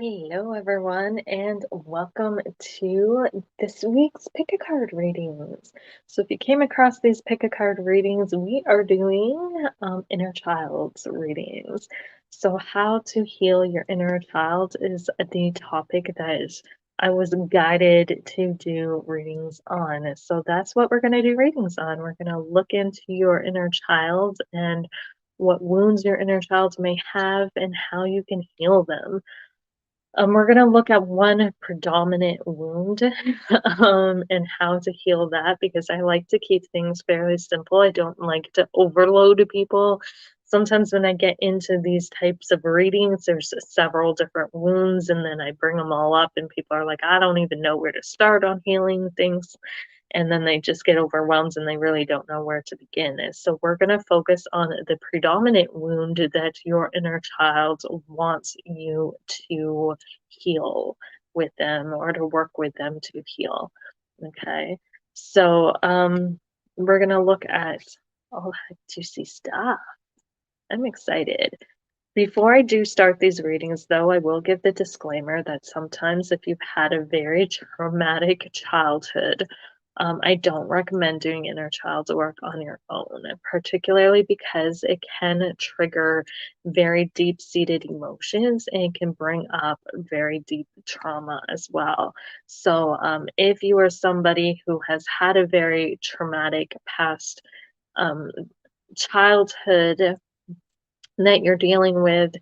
Hello, everyone, and welcome to this week's pick a card readings. So, if you came across these pick a card readings, we are doing inner child's readings. So, how to heal your inner child is the topic that I was guided to do readings on. So, that's what we're going to do readings on. We're going to look into your inner child and what wounds your inner child may have and how you can heal them. We're going to look at one predominant wound and how to heal that because I like to keep things fairly simple. I don't like to overload people. Sometimes when I get into these types of readings, there's several different wounds, and then I bring them all up, and people are like, I don't even know where to start on healing things, and then they just get overwhelmed and they really don't know where to begin. So we're going to focus on the predominant wound that your inner child wants you to heal with them or to work with them to heal. Okay, so we're going to look at all that juicy stuff. I'm excited. Before I do start these readings, though, I will give the disclaimer that sometimes if you've had a very traumatic childhood, I don't recommend doing inner child work on your own, particularly because it can trigger very deep-seated emotions and can bring up very deep trauma as well. So if you are somebody who has had a very traumatic past um, childhood, that you're dealing with,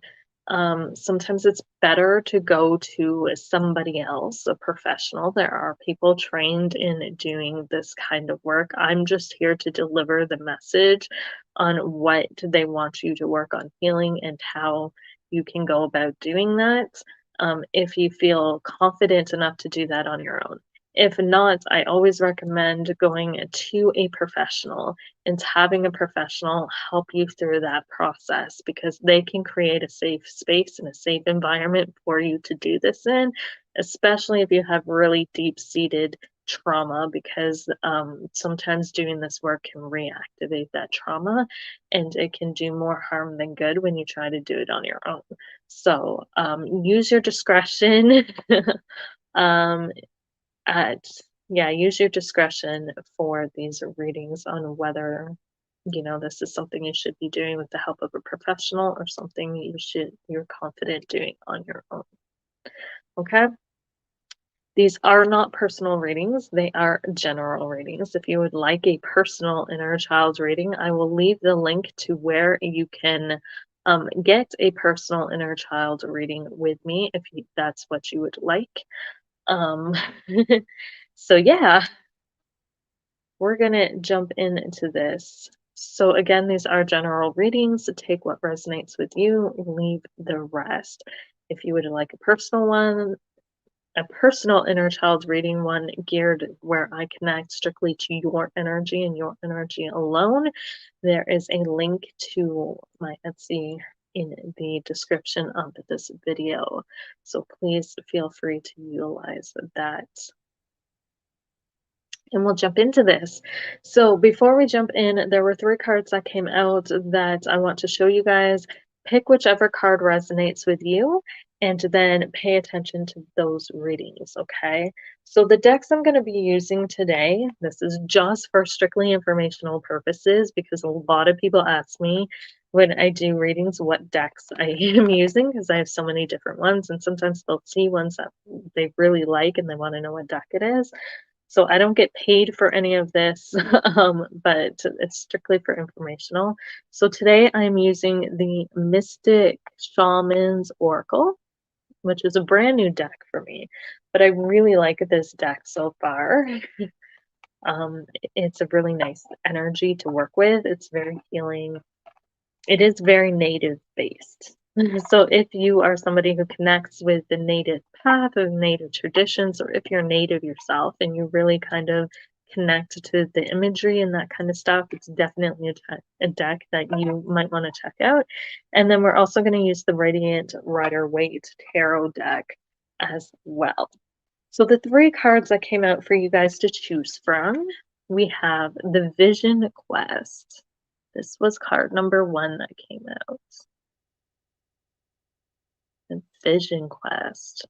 sometimes it's better to go to somebody else, a professional. There are people trained in doing this kind of work. I'm just here to deliver the message on what they want you to work on healing and how you can go about doing that, if you feel confident enough to do that on your own. If not, I always recommend going to a professional and having a professional help you through that process because they can create a safe space and a safe environment for you to do this in, especially if you have really deep-seated trauma, because sometimes doing this work can reactivate that trauma and it can do more harm than good when you try to do it on your own. So use your discretion. um, at Yeah, use your discretion for these readings on whether this is something you should be doing with the help of a professional or something you're confident doing on your own. Okay, these are not personal readings, they are general readings. If you would like a personal inner child reading, I will leave the link to where you can get a personal inner child reading with me if that's what you would like. um so yeah, we're going to jump into this. So, again, these are general readings. So take what resonates with you, leave the rest. If you would like a personal one, a personal inner child reading one geared where I connect strictly to your energy and your energy alone, there is a link to my Etsy in the description of this video. So please feel free to utilize that. And we'll jump into this. So before we jump in, there were 3 cards that came out that I want to show you guys. Pick whichever card resonates with you and then pay attention to those readings, okay? So the decks I'm going to be using today, this is just for strictly informational purposes because a lot of people ask me when I do readings what decks I am using because I have so many different ones, and sometimes they'll see ones that they really like and they want to know what deck it is. So I don't get paid for any of this, but it's strictly for informational. So today I'm using the Mystic Shaman's Oracle, which is a brand new deck for me, but I really like this deck so far. It's a really nice energy to work with. It's very healing. It is very native based. So if you are somebody who connects with the native path or native traditions, or if you're native yourself and you really kind of connect to the imagery and that kind of stuff, it's definitely a deck that you might want to check out. And then we're also going to use the Radiant Rider-Waite Tarot deck as well. So the 3 cards that came out for you guys to choose from, we have the Vision Quest. This was card number 1 that came out. Let's Vision Quest.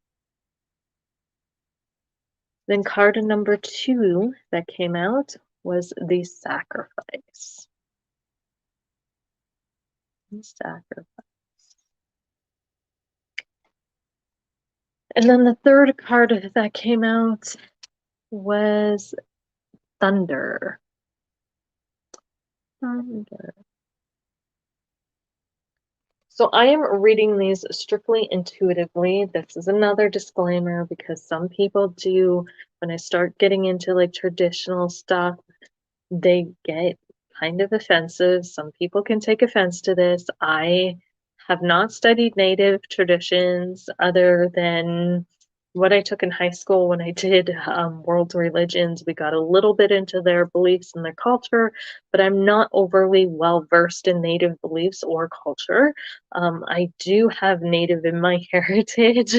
Then card number 2 that came out was the Sacrifice. Sacrifice. And then the third card that came out was Thunder. Thunder. So I am reading these strictly intuitively. This is another disclaimer because some people do, when I start getting into like traditional stuff, they get kind of offensive. Some people can take offense to this. I have not studied Native traditions other than what I took in high school when I did world religions. We got a little bit into their beliefs and their culture, but I'm not overly well versed in Native beliefs or culture. I do have Native in my heritage.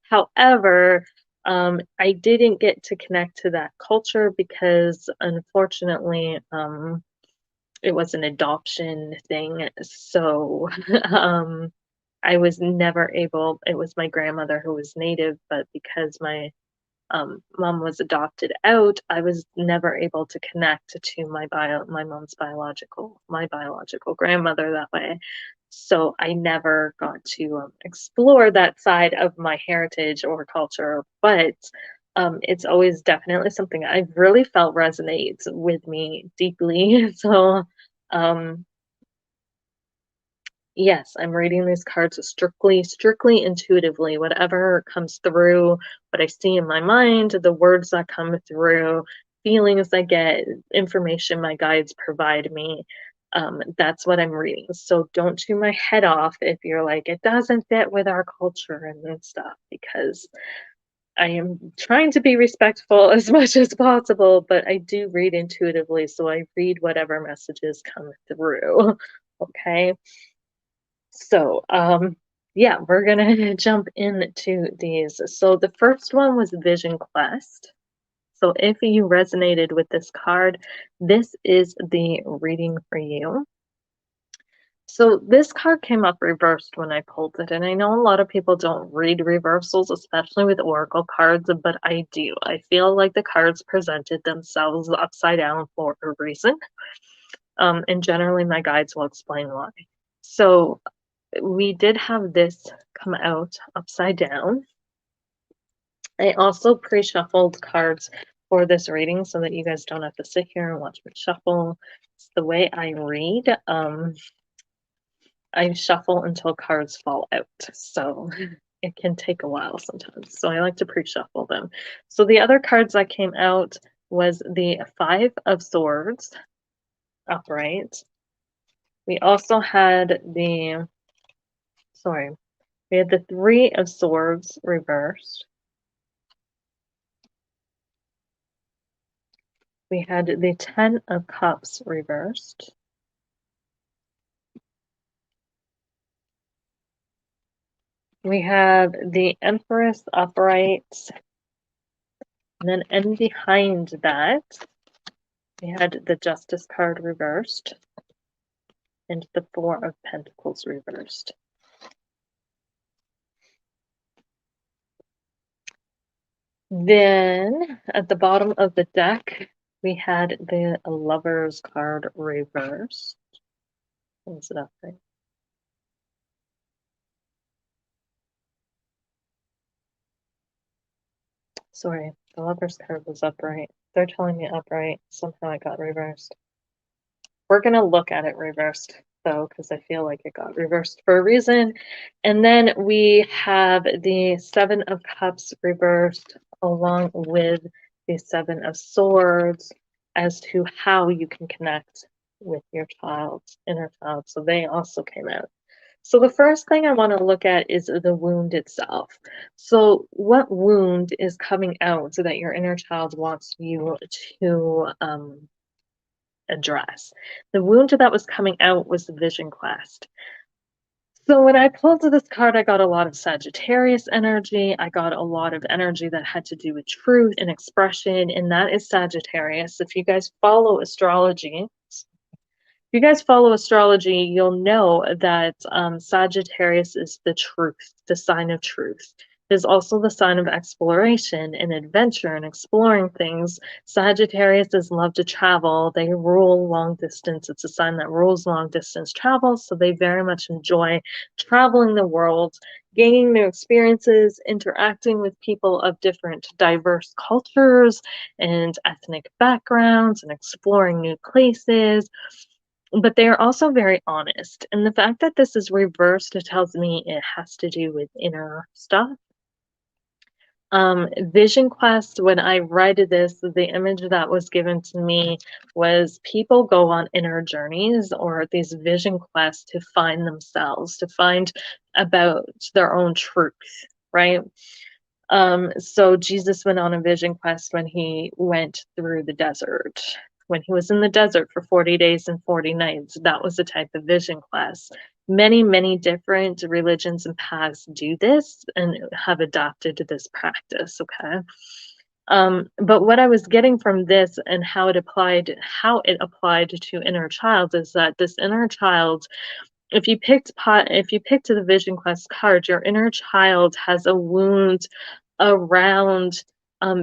However, I didn't get to connect to that culture because unfortunately, it was an adoption thing. So, I was never able, it was my grandmother who was Native, but because my mom was adopted out, I was never able to connect to my mom's biological grandmother that way. So I never got to explore that side of my heritage or culture, but it's always definitely something I've really felt resonates with me deeply. So um, yes, I'm reading these cards strictly intuitively. Whatever comes through, what I see in my mind, the words that come through, feelings I get, information my guides provide me. That's what I'm reading. So don't chew my head off if you're like, it doesn't fit with our culture and stuff, because I am trying to be respectful as much as possible, but I do read intuitively, so I read whatever messages come through. Okay. So, yeah, we're gonna jump into these. So the first one was Vision Quest. So if you resonated with this card, this is the reading for you. So this card came up reversed when I pulled it, and I know a lot of people don't read reversals, especially with oracle cards, but I do. I feel like the cards presented themselves upside down for a reason, and generally my guides will explain why. So we did have this come out upside down. I also pre-shuffled cards for this reading so that you guys don't have to sit here and watch me shuffle. It's the way I read. I shuffle until cards fall out, so it can take a while sometimes. So I like to pre-shuffle them. So the other cards that came out was the Five of Swords upright. We also had the, sorry, we had the Three of Swords reversed. We had the Ten of Cups reversed. We have the Empress upright. And then in behind that, we had the Justice card reversed and the Four of Pentacles reversed. Then at the bottom of the deck, we had the Lovers card reversed. Is it upright? Sorry, the Lovers card was upright. They're telling me upright. Somehow it got reversed. We're going to look at it reversed, though, because I feel like it got reversed for a reason. And then we have the Seven of Cups reversed along with the Seven of Swords as to how you can connect with your child's inner child. So they also came out. So the first thing I want to look at is the wound itself. So what wound is coming out so that your inner child wants you to address? The wound that was coming out was the Vision Quest. So when I pulled this card, I got a lot of Sagittarius energy. I got a lot of energy that had to do with truth and expression, and that is Sagittarius. If you guys follow astrology, you guys follow astrology, you'll know that Sagittarius is the truth, the sign of truth. It is also the sign of exploration and adventure and exploring things. Sagittariuses love to travel. They rule long distance. It's a sign that rules long distance travel, so they very much enjoy traveling the world, gaining new experiences, interacting with people of different diverse cultures and ethnic backgrounds, and exploring new places, but they are also very honest. And the fact that this is reversed, it tells me it has to do with inner stuff. Vision Quest, when I read this, the image that was given to me was people go on inner journeys or these vision quests to find themselves, to find about their own truth, right? So Jesus went on a vision quest when he went through the desert. When he was in the desert for 40 days and 40 nights, that was a type of vision quest. Many, many different religions and paths do this and have adopted this practice, okay? But what I was getting from this and how it applied to inner child is that this inner child, if you picked the vision quest card, your inner child has a wound around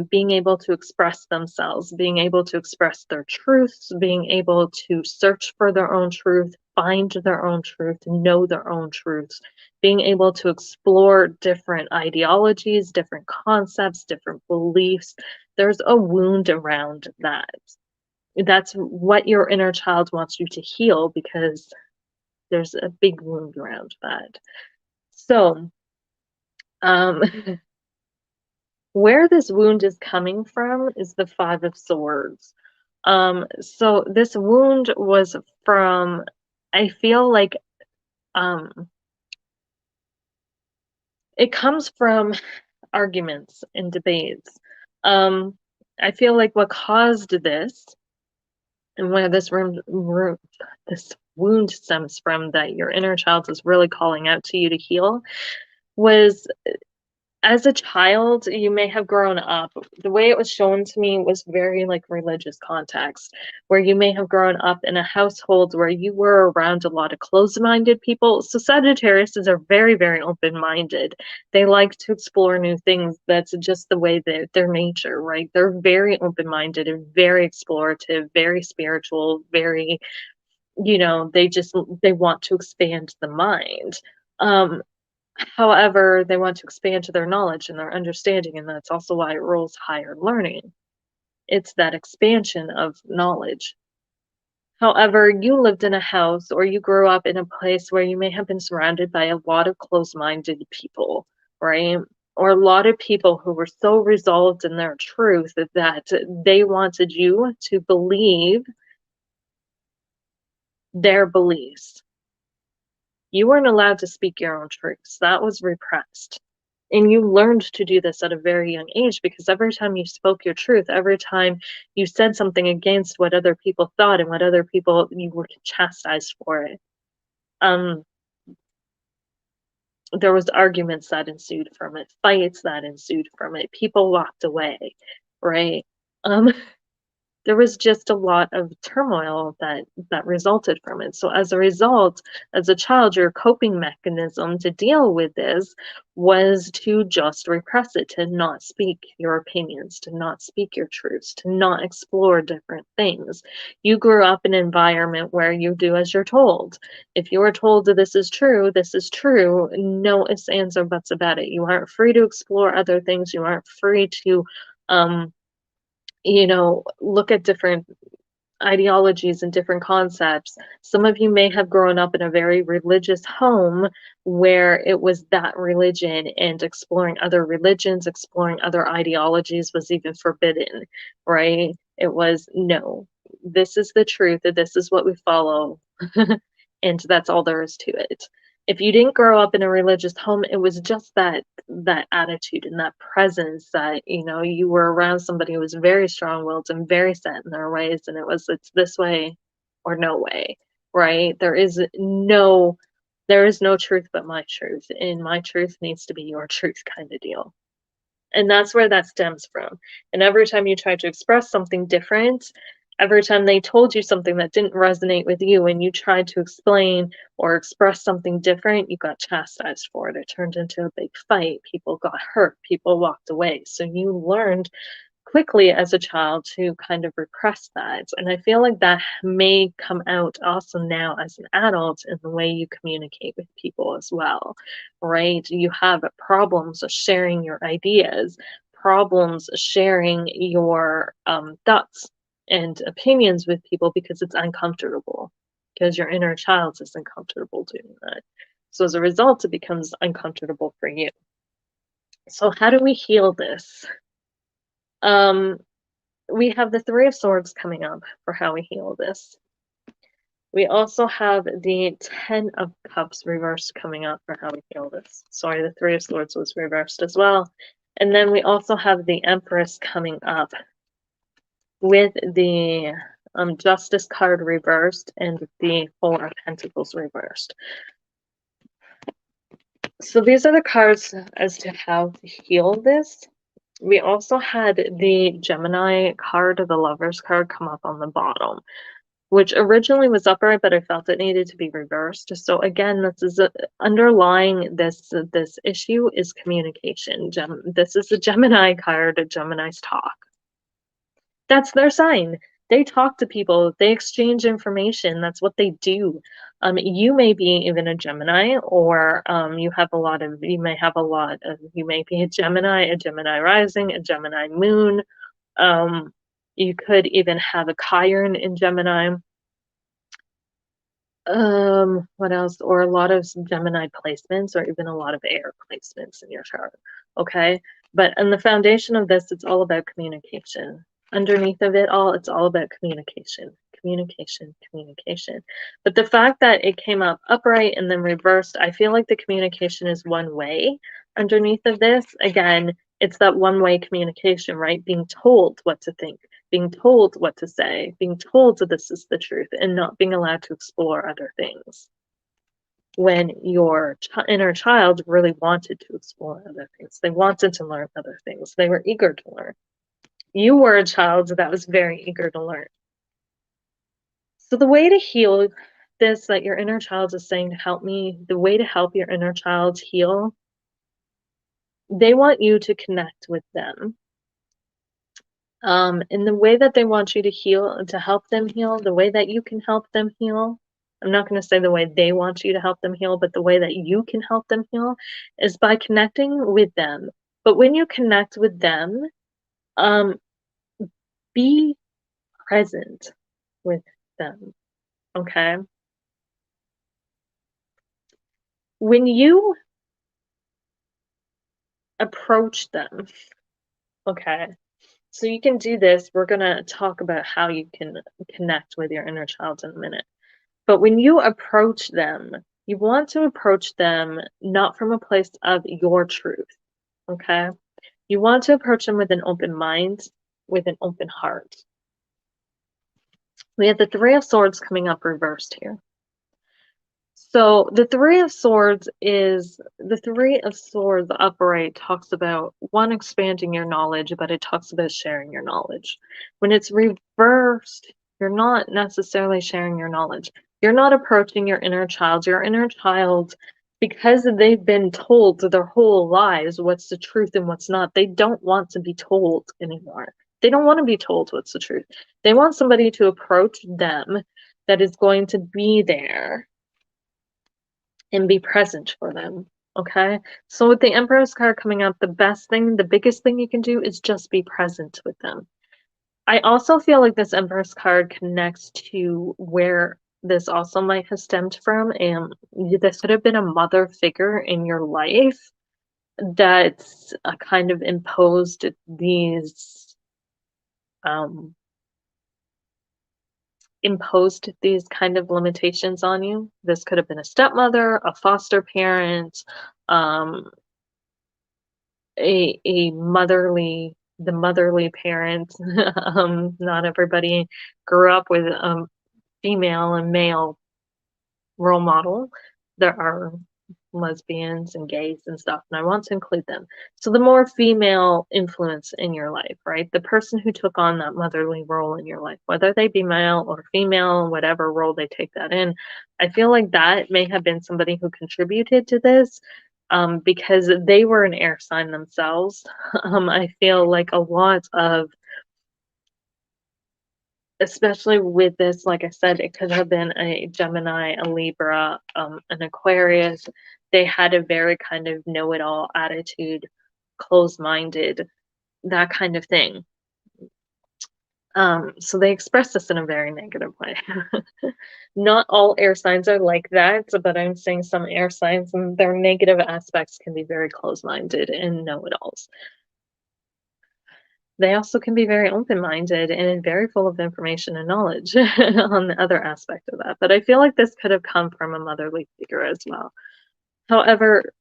being able to express themselves, being able to express their truths, being able to search for their own truth, find their own truth, know their own truths, being able to explore different ideologies, different concepts, different beliefs. There's a wound around that. That's what your inner child wants you to heal, because there's a big wound around that. So, um, where this wound is coming from is the Five of Swords. So this wound was from, I feel like, um, it comes from arguments and debates. I feel like what caused this and where this wound stems from, that your inner child is really calling out to you to heal, was as a child, you may have grown up, the way it was shown to me was very like religious context, where you may have grown up in a household where you were around a lot of closed-minded people. So Sagittariuses are very, very open-minded. They like to explore new things. That's just the way that their nature, right? They're very open-minded and very explorative, very spiritual, very, they want to expand the mind. Um, However, they want to expand to their knowledge and their understanding, and that's also why it rules higher learning. It's that expansion of knowledge. However, you lived in a house or you grew up in a place where you may have been surrounded by a lot of closed-minded people, right? Or a lot of people who were so resolved in their truth that they wanted you to believe their beliefs. You weren't allowed to speak your own truths. That was repressed. And you learned to do this at a very young age, because every time you spoke your truth, every time you said something against what other people thought and what other people, you were chastised for it. Um, there was arguments that ensued from it, fights that ensued from it. People walked away, right? Um, there was just a lot of turmoil that resulted from it. So as a result, as a child, your coping mechanism to deal with this was to just repress it, to not speak your opinions, to not speak your truths, to not explore different things. You grew up in an environment where you do as you're told. If you are told that this is true, this is true. No ifs, ands, or buts about it. You aren't free to explore other things. You aren't free to um, look at different ideologies and different concepts. Some of you may have grown up in a very religious home where it was that religion, and exploring other religions, exploring other ideologies was even forbidden, right? It was, no, this is the truth, this is what we follow, and that's all there is to it. If you didn't grow up in a religious home, it was just that attitude and that presence that, you were around somebody who was very strong-willed and very set in their ways, and it's this way or no way, right? There is no truth but my truth, and my truth needs to be your truth, kind of deal. And that's where that stems from. And every time you try to express something different, Every time they told you something that didn't resonate with you and you tried to explain or express something different, you got chastised for it. It turned into a big fight. People got hurt. People walked away. So you learned quickly as a child to kind of repress that. And I feel like that may come out also now as an adult in the way you communicate with people as well, right? You have problems sharing your ideas, problems sharing your thoughts and opinions with people because it's uncomfortable, because your inner child is uncomfortable doing that. So as a result, it becomes uncomfortable for you. So how do we heal this? Um, we have the Three of Swords coming up for how we heal this. We also have the Ten of Cups reversed coming up for how we heal this. Sorry, the Three of Swords was reversed as well. And then we also have the Empress coming up with the Justice card reversed and the Four of Pentacles reversed. So these are the cards as to how to heal this. We also had the Gemini card, the Lovers card, come up on the bottom, which originally was upright, but I felt it needed to be reversed. So again, this is underlying this issue is communication. This is a Gemini card. Geminis talk. That's their sign. They talk to people. They exchange information. That's what they do. You may be even a Gemini, or you may be a Gemini rising, a Gemini moon. You could even have a Chiron in Gemini. What else? Or a lot of Gemini placements, or even a lot of air placements in your chart. Okay. But in the foundation of this, it's all about communication. Underneath of it all, it's all about communication, communication, communication. But the fact that it came up upright and then reversed, I feel like the communication is one way. Underneath of this, again, it's that one-way communication, right? Being told what to think, being told what to say, being told that this is the truth, and not being allowed to explore other things. When your inner child really wanted to explore other things, they wanted to learn other things, they were eager to learn. You were a child that was very eager to learn. So the way to heal this, that your inner child is saying to help me, the way to help your inner child heal, they want you to connect with them. In the way that they want you to heal, to help them heal, the way that you can help them heal, I'm not going to say the way they want you to help them heal, but the way that you can help them heal is by connecting with them. But when you connect with them, be present with them, okay? When you approach them, okay? So you can do this. We're going to talk about how you can connect with your inner child in a minute. But when you approach them, you want to approach them not from a place of your truth, okay? You want to approach them with an open mind, with an open heart. We have the Three of Swords coming up reversed here. So the Three of Swords upright talks about one, expanding your knowledge, but it talks about sharing your knowledge. When it's reversed, you're not necessarily sharing your knowledge. You're not approaching your inner child. Your inner child, because they've been told their whole lives what's the truth and what's not, they don't want to be told anymore. They don't want to be told what's the truth. They want somebody to approach them that is going to be there and be present for them. Okay. So with the Emperor's card coming up, the biggest thing you can do is just be present with them. I also feel like this Emperor's card connects to where this also might have stemmed from. And this could have been a mother figure in your life that's kind of imposed these kind of limitations on you. This could have been a stepmother, a foster parent, the motherly parent. Not everybody grew up with female and male role model. There are lesbians and gays and stuff, and I want to include them. So the more female influence in your life, right? The person who took on that motherly role in your life, whether they be male or female, whatever role they take that in, I feel like that may have been somebody who contributed to this, because they were an air sign themselves. I feel like a lot of, especially with this, like I said, it could have been a Gemini, a Libra, an Aquarius. They had a very kind of know-it-all attitude, closed-minded, that kind of thing. So they express this in a very negative way. Not all air signs are like that, but I'm saying some air signs and their negative aspects can be very closed-minded and know-it-alls. They also can be very open-minded and very full of information and knowledge on the other aspect of that, but I feel like this could have come from a motherly figure as well. However,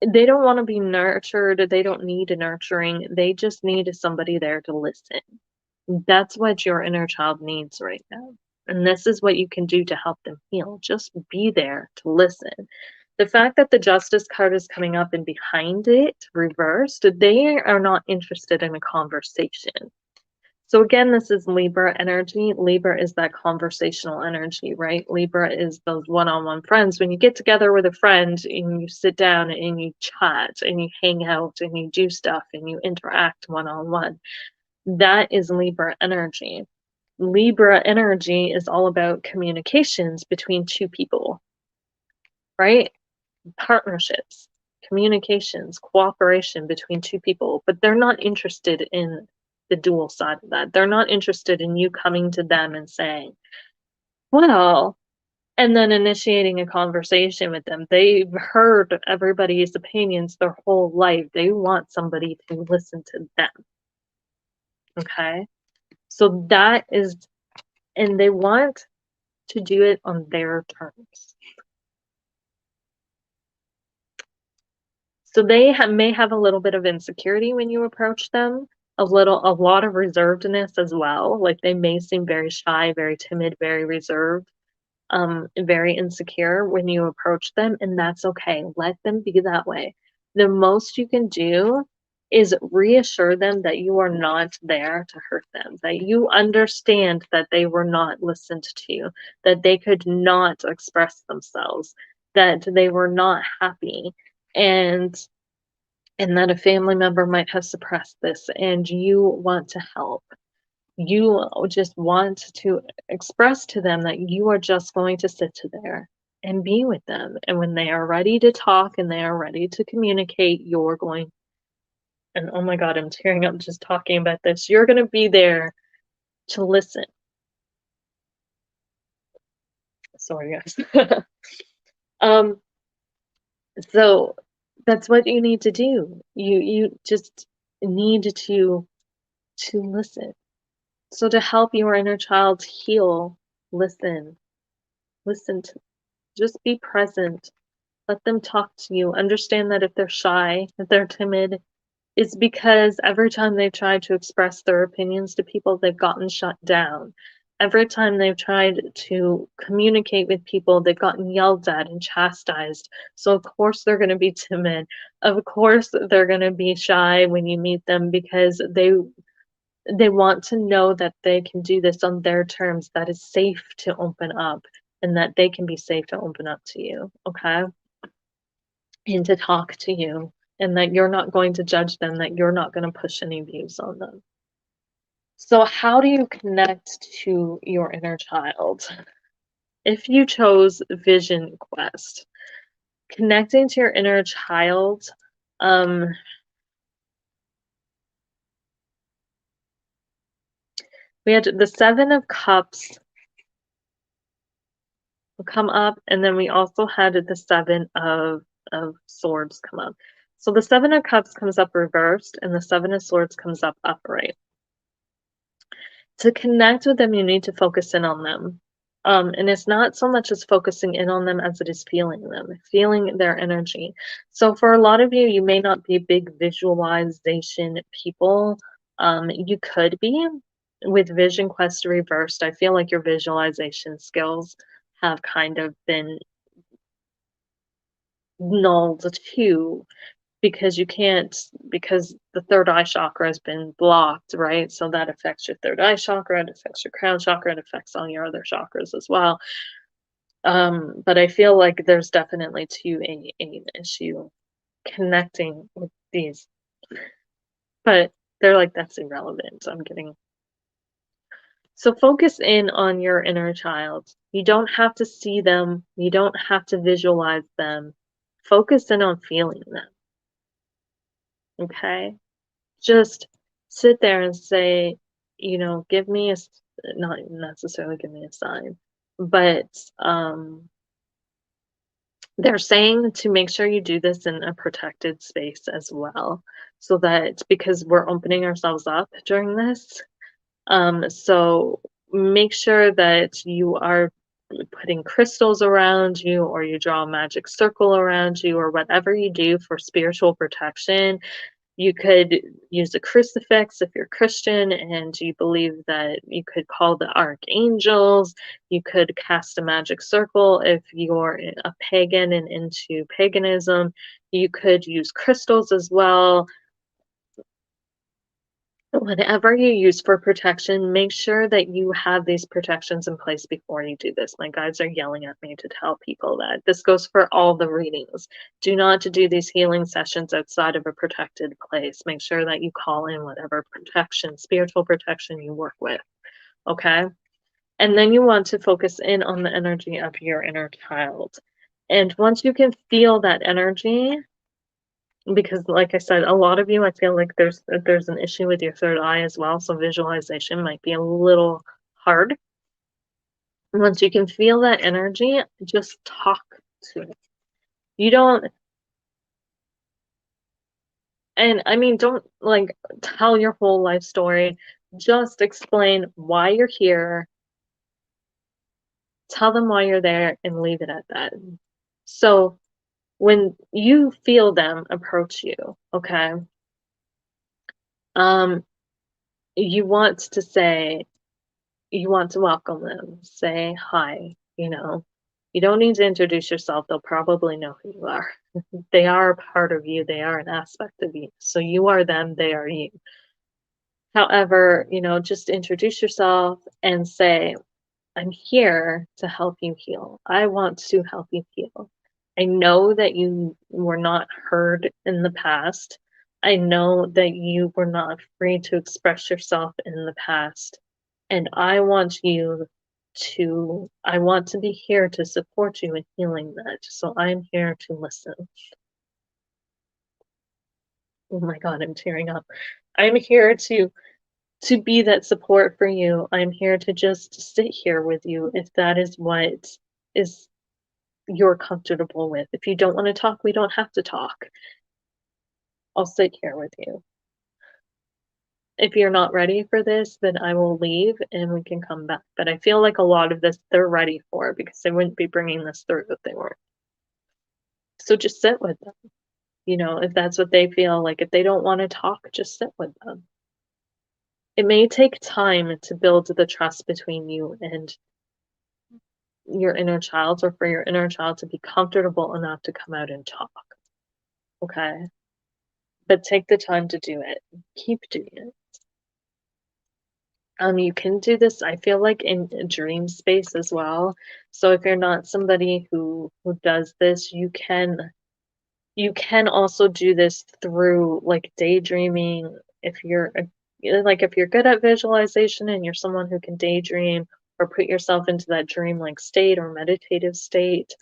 they don't wanna be nurtured, they don't need nurturing, they just need somebody there to listen. That's what your inner child needs right now, and this is what you can do to help them heal. Just be there to listen. The fact that the Justice card is coming up and behind it, reversed, they are not interested in a conversation. So again, this is Libra energy. Libra is that conversational energy, right? Libra is those one-on-one friends. When you get together with a friend and you sit down and you chat and you hang out and you do stuff and you interact one-on-one, that is Libra energy. Libra energy is all about communications between two people, right? Partnerships, communications, cooperation between two people, but they're not interested in the dual side of that. They're not interested in you coming to them and saying, well, and then initiating a conversation with them. They've heard everybody's opinions their whole life. They want somebody to listen to them. Okay. So that is, and they want to do it on their terms. So they may have a little bit of insecurity when you approach them, a lot of reservedness as well. Like they may seem very shy, very timid, very reserved, very insecure when you approach them, and that's okay. Let them be that way. The most you can do is reassure them that you are not there to hurt them, that you understand that they were not listened to, that they could not express themselves, that they were not happy, and that a family member might have suppressed this and you want to help. You just want to express to them that you are just going to sit there and be with them. And when they are ready to talk and they are ready to communicate, you're going, and oh my God, I'm tearing up just talking about this. You're going to be there to listen. Sorry, guys. um, so that's what you need to do. You just need to listen. So to help your inner child heal, listen. Listen to, just be present. Let them talk to you. Understand that if they're shy, if they're timid, it's because every time they've tried to express their opinions to people, they've gotten shut down. Every time they've tried to communicate with people, they've gotten yelled at and chastised. So of course they're going to be timid. Of course they're going to be shy when you meet them because they want to know that they can do this on their terms, that it's safe to open up and that they can be safe to open up to you, okay? And to talk to you, and that you're not going to judge them, that you're not going to push any views on them. So how do you connect to your inner child? If you chose Vision Quest, connecting to your inner child, we had the Seven of Cups come up, and then we also had the Seven of Swords come up. So the Seven of Cups comes up reversed, and the Seven of Swords comes up upright. To connect with them, you need to focus in on them. And it's not so much as focusing in on them as it is feeling them, feeling their energy. So for a lot of you, you may not be big visualization people. You could be. With Vision Quest reversed, I feel like your visualization skills have kind of been nulled too, because you can't, because the third eye chakra has been blocked, right? So that affects your third eye chakra, it affects your crown chakra, it affects all your other chakras as well. But I feel like there's definitely too an issue connecting with these, but they're like, that's irrelevant. I'm getting so focus in on your inner child. You don't have to see them, you don't have to visualize them. Focus in on feeling them, okay? Just sit there and say, give me not necessarily give me a sign, but they're saying to make sure you do this in a protected space as well, so that because we're opening ourselves up during this. So make sure that you are putting crystals around you, or you draw a magic circle around you, or whatever you do for spiritual protection. You could use a crucifix if you're Christian and you believe that you could call the archangels. You could cast a magic circle if you're a pagan and into paganism. You could use crystals as well. Whatever you use for protection, make sure that you have these protections in place before you do this. My guides are yelling at me to tell people that. This goes for all the readings. Do not do these healing sessions outside of a protected place. Make sure that you call in whatever protection, spiritual protection you work with, okay? And then you want to focus in on the energy of your inner child. And once you can feel that energy, because like I said, a lot of you, I feel like there's an issue with your third eye as well, so visualization might be a little hard. Once you can feel that energy, just talk to it. You don't, and I mean, don't like tell your whole life story. Just explain why you're here, tell them why you're there, and leave it at that. So when you feel them approach you, okay, um, you want to say, you want to welcome them, say hi, you know. You don't need to introduce yourself, they'll probably know who you are. They are a part of you, they are an aspect of you. So you are them, they are you. However, just introduce yourself and say, I'm here to help you heal. I want to help you heal. I know that you were not heard in the past. I know that you were not free to express yourself in the past. And I want to be here to support you in healing that. So I'm here to listen. Oh my God, I'm tearing up. I'm here to be that support for you. I'm here to just sit here with you if that is what is you're comfortable with. If you don't want to talk, we don't have to talk. I'll sit here with you. If you're not ready for this, then I will leave and we can come back. But I feel like a lot of this they're ready for, because they wouldn't be bringing this through if they weren't. So just sit with them. If that's what they feel like, if they don't want to talk, just sit with them. It may take time to build the trust between you and your inner child, or for your inner child to be comfortable enough to come out and talk. Okay? But take the time to do it. Keep doing it. You can do this, I feel like, in a dream space as well. So if you're not somebody who does this, you can also do this through like daydreaming. If you're if you're good at visualization and you're someone who can daydream or put yourself into that dream-like state or meditative state,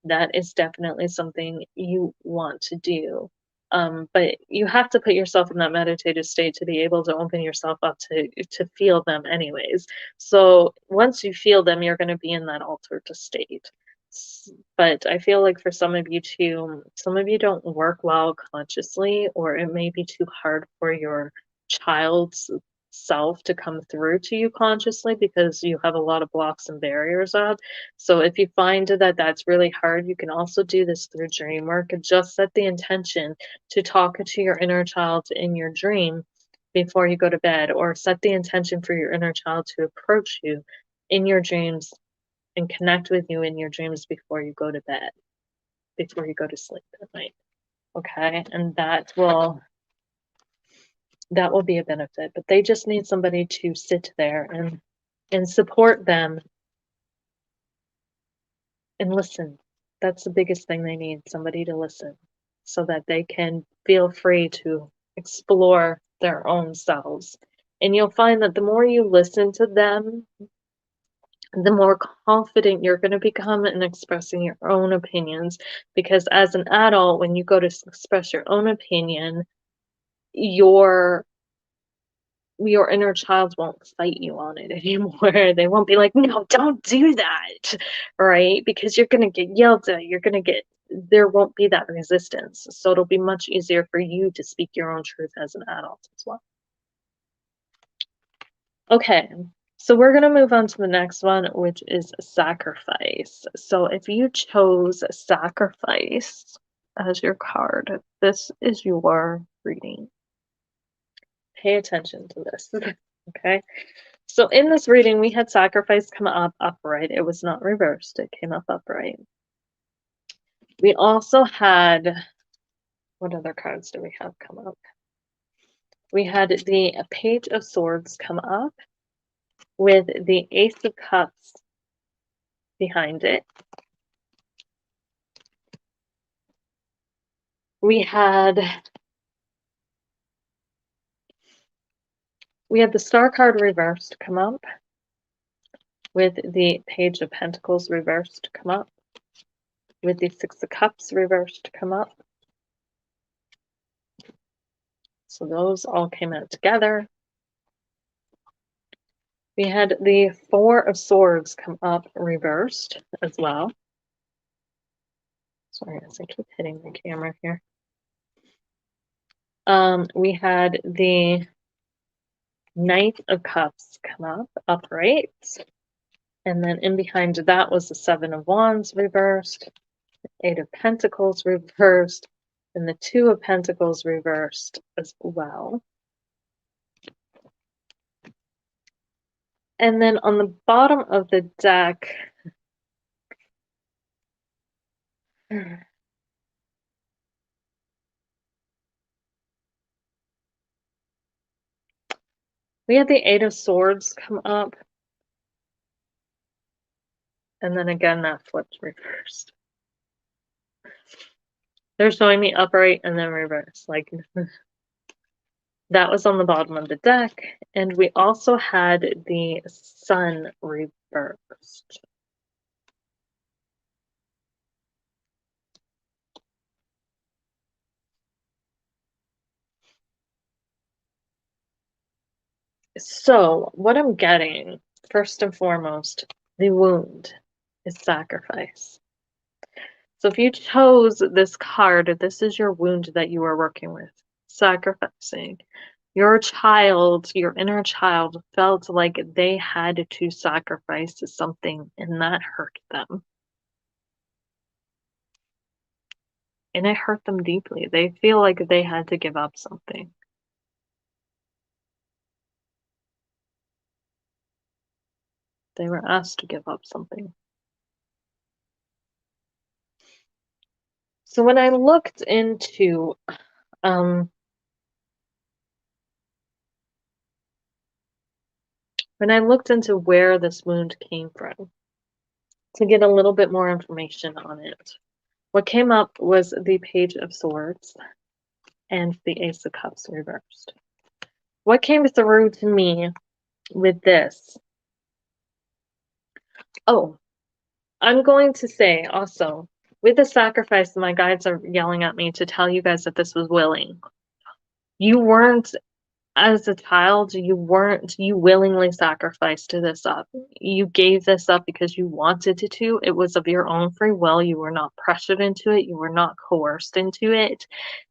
that is definitely something you want to do. But you have to put yourself in that meditative state to be able to open yourself up to feel them anyways. So once you feel them, you're going to be in that altered state. But I feel like for some of you too, some of you don't work well consciously, or it may be too hard for your child's self to come through to you consciously because you have a lot of blocks and barriers up. So if you find that that's really hard, you can also do this through dream work. And just set the intention to talk to your inner child in your dream before you go to bed, or set the intention for your inner child to approach you in your dreams and connect with you in your dreams before you go to bed. before you go to sleep at night. Okay, and that will be a benefit, but they just need somebody to sit there and support them and listen. That's the biggest thing they need, somebody to listen so that they can feel free to explore their own selves. And you'll find that the more you listen to them, the more confident you're going to become in expressing your own opinions. Because as an adult, when you go to express your own opinion, your inner child won't fight you on it anymore. They won't be like, no, don't do that, right? Because you're going to get yelled at. There won't be that resistance. So it'll be much easier for you to speak your own truth as an adult as well. Okay, so we're going to move on to the next one, which is sacrifice. So if you chose sacrifice as your card, this is your reading. Pay attention to this, okay? So in this reading, we had sacrifice come up upright. It was not reversed. It came up upright. We also had, what other cards do we have come up? We had the Page of Swords come up with the Ace of Cups behind it. We had the Star card reversed come up with the Page of Pentacles reversed come up with the Six of Cups reversed come up. So those all came out together. We had the Four of Swords come up reversed as well. Sorry, as I keep hitting the camera here. We had the Knight of Cups come up upright. And then in behind that was the Seven of Wands reversed, Eight of Pentacles reversed, and the Two of Pentacles reversed as well. And then on the bottom of the deck, we had the Eight of Swords come up. And then again, that flipped reversed. They're showing me upright and then reverse. Like, that was on the bottom of the deck. And we also had the Sun reversed. So what I'm getting, first and foremost, the wound is sacrifice. So if you chose this card, this is your wound that you are working with, sacrificing. Your child, your inner child, felt like they had to sacrifice something, and that hurt them. And it hurt them deeply. They feel like they had to give up something. They were asked to give up something. So when I looked into when I looked into where this wound came from to get a little bit more information on it, what came up was the Page of Swords and the Ace of Cups reversed. What came through to me with this? Oh, I'm going to say also, with the sacrifice, my guides are yelling at me to tell you guys that this was willing. You weren't, as a child, you willingly sacrificed this up. You gave this up because you wanted to. It was of your own free will. You were not pressured into it. You were not coerced into it.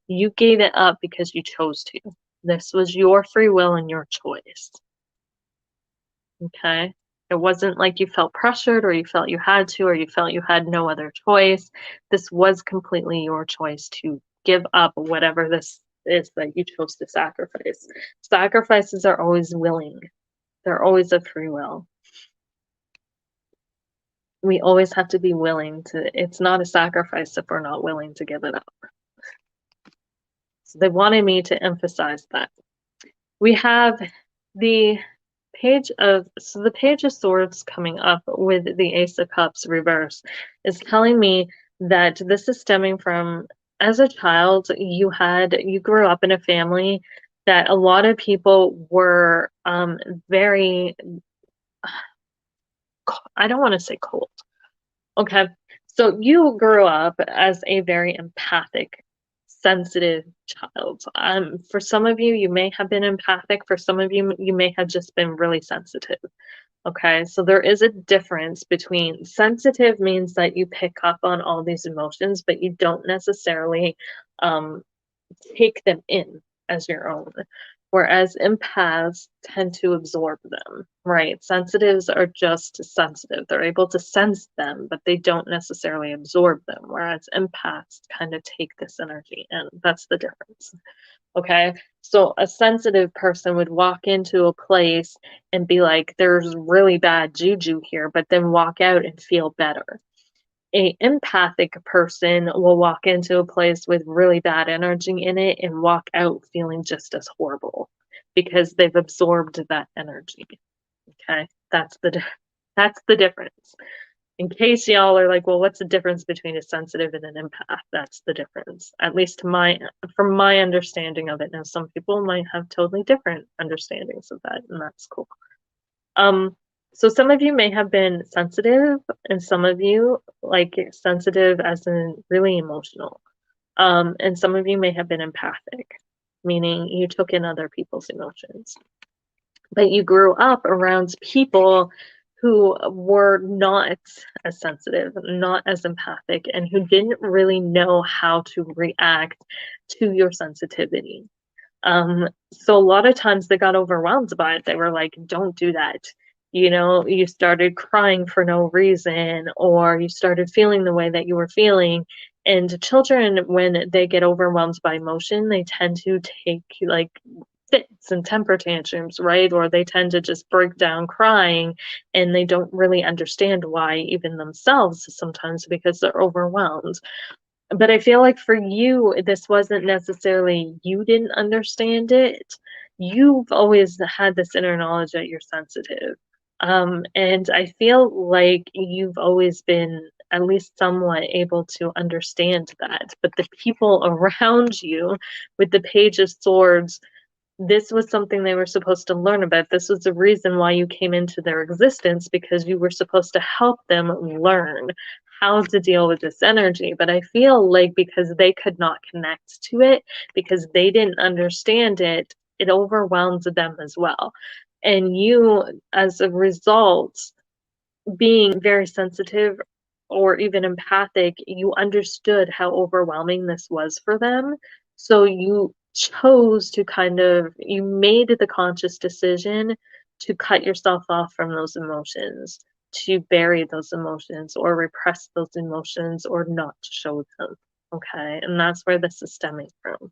You gave it up because you chose to. This was your free will and your choice. Okay? It wasn't like you felt pressured or you felt you had to or you felt you had no other choice. This was completely your choice to give up whatever this is that you chose to sacrifice. Sacrifices are always willing. They're always a free will. We always have to be willing to, it's not a sacrifice if we're not willing to give it up. So they wanted me to emphasize that. We have the the Page of Swords coming up with the Ace of Cups reverse is telling me that this is stemming from, as a child, you grew up in a family that a lot of people were very, I don't want to say cold. Okay. So you grew up as a very empathic, sensitive child. For some of you, you may have been empathic. For some of you, you may have just been really sensitive. Okay. So there is a difference between sensitive means that you pick up on all these emotions, but you don't necessarily um, take them in as your own. Whereas empaths tend to absorb them, right? Sensitives are just sensitive. They're able to sense them, but they don't necessarily absorb them. Whereas empaths kind of take this energy in. That's the difference. Okay. So a sensitive person would walk into a place and be like, there's really bad juju here, but then walk out and feel better. A empathic person will walk into a place with really bad energy in it and walk out feeling just as horrible because they've absorbed that energy. Okay, that's the difference. In case y'all are like, well, what's the difference between a sensitive and an empath? That's the difference, at least from my understanding of it. Now, some people might have totally different understandings of that, and that's cool. So some of you may have been sensitive, and some of you like sensitive as in really emotional. And some of you may have been empathic, meaning you took in other people's emotions. But you grew up around people who were not as sensitive, not as empathic, and who didn't really know how to react to your sensitivity. So a lot of times they got overwhelmed by it. They were like, don't do that. You know, you started crying for no reason, or you started feeling the way that you were feeling. And children, when they get overwhelmed by emotion, they tend to take like fits and temper tantrums, right? Or they tend to just break down crying and they don't really understand why, even themselves, sometimes because they're overwhelmed. But I feel like for you, this wasn't necessarily you didn't understand it. You've always had this inner knowledge that you're sensitive. And I feel like you've always been at least somewhat able to understand that. But the people around you with the Page of Swords, this was something they were supposed to learn about. This was the reason why you came into their existence, because you were supposed to help them learn how to deal with this energy. But I feel like because they could not connect to it, because they didn't understand it, it overwhelmed them as well. And you, as a result, being very sensitive or even empathic, you understood how overwhelming this was for them. So you chose to you made the conscious decision to cut yourself off from those emotions, to bury those emotions or repress those emotions or not show them. Okay. And that's where this is stemming from.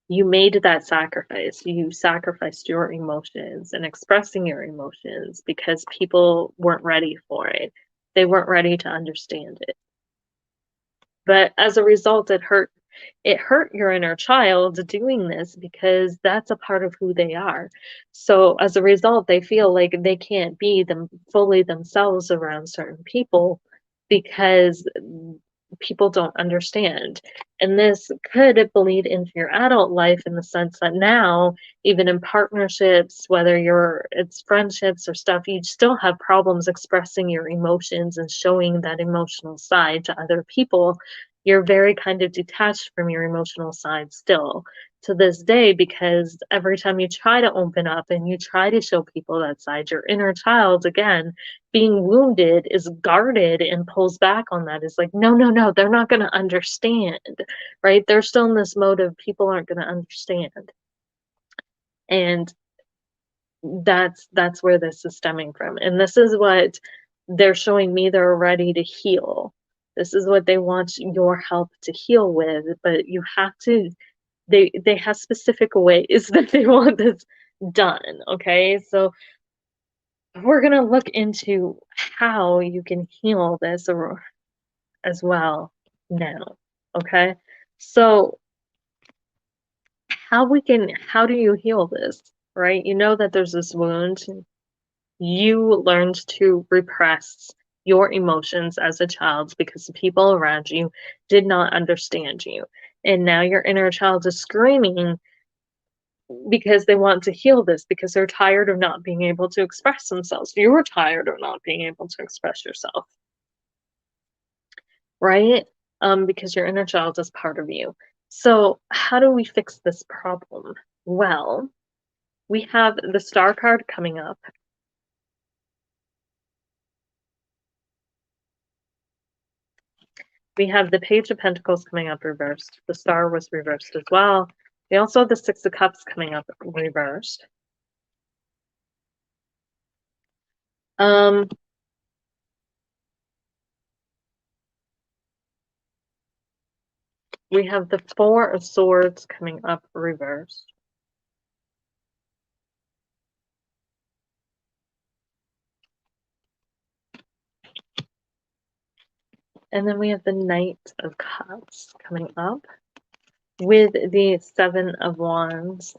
You made that sacrifice. You sacrificed your emotions and expressing your emotions because people weren't ready for it. They weren't ready to understand it. But as a result, it hurt your inner child doing this because that's a part of who they are. So as a result, they feel like they can't be them fully themselves around certain people because people don't understand. And this could bleed into your adult life in the sense that now, even in partnerships, whether it's friendships or stuff, you still have problems expressing your emotions and showing that emotional side to other people. You're very kind of detached from your emotional side still to this day, because every time you try to open up and you try to show people that side, your inner child, again, being wounded, is guarded and pulls back on that. Is like, no, no, no, they're not going to understand, right? They're still in this mode of people aren't going to understand. And that's where this is stemming from. And this is what they're showing me they're ready to heal. This is what they want your help to heal with, but you have to, they have specific ways that they want this done. Okay. So we're going to look into how you can heal this as well now. Okay. So, how do you heal this? Right? You know that there's this wound. You learned to repress your emotions as a child because the people around you did not understand you. And now your inner child is screaming because they want to heal this, because they're tired of not being able to express themselves. You're tired of not being able to express yourself, right? Because your inner child is part of you. So, how do we fix this problem? Well, we have the star card coming up. We have the Page of Pentacles coming up reversed. The Star was reversed as well. We also have the Six of Cups coming up reversed. We have the Four of Swords coming up reversed. And then we have the Knight of Cups coming up with the Seven of Wands,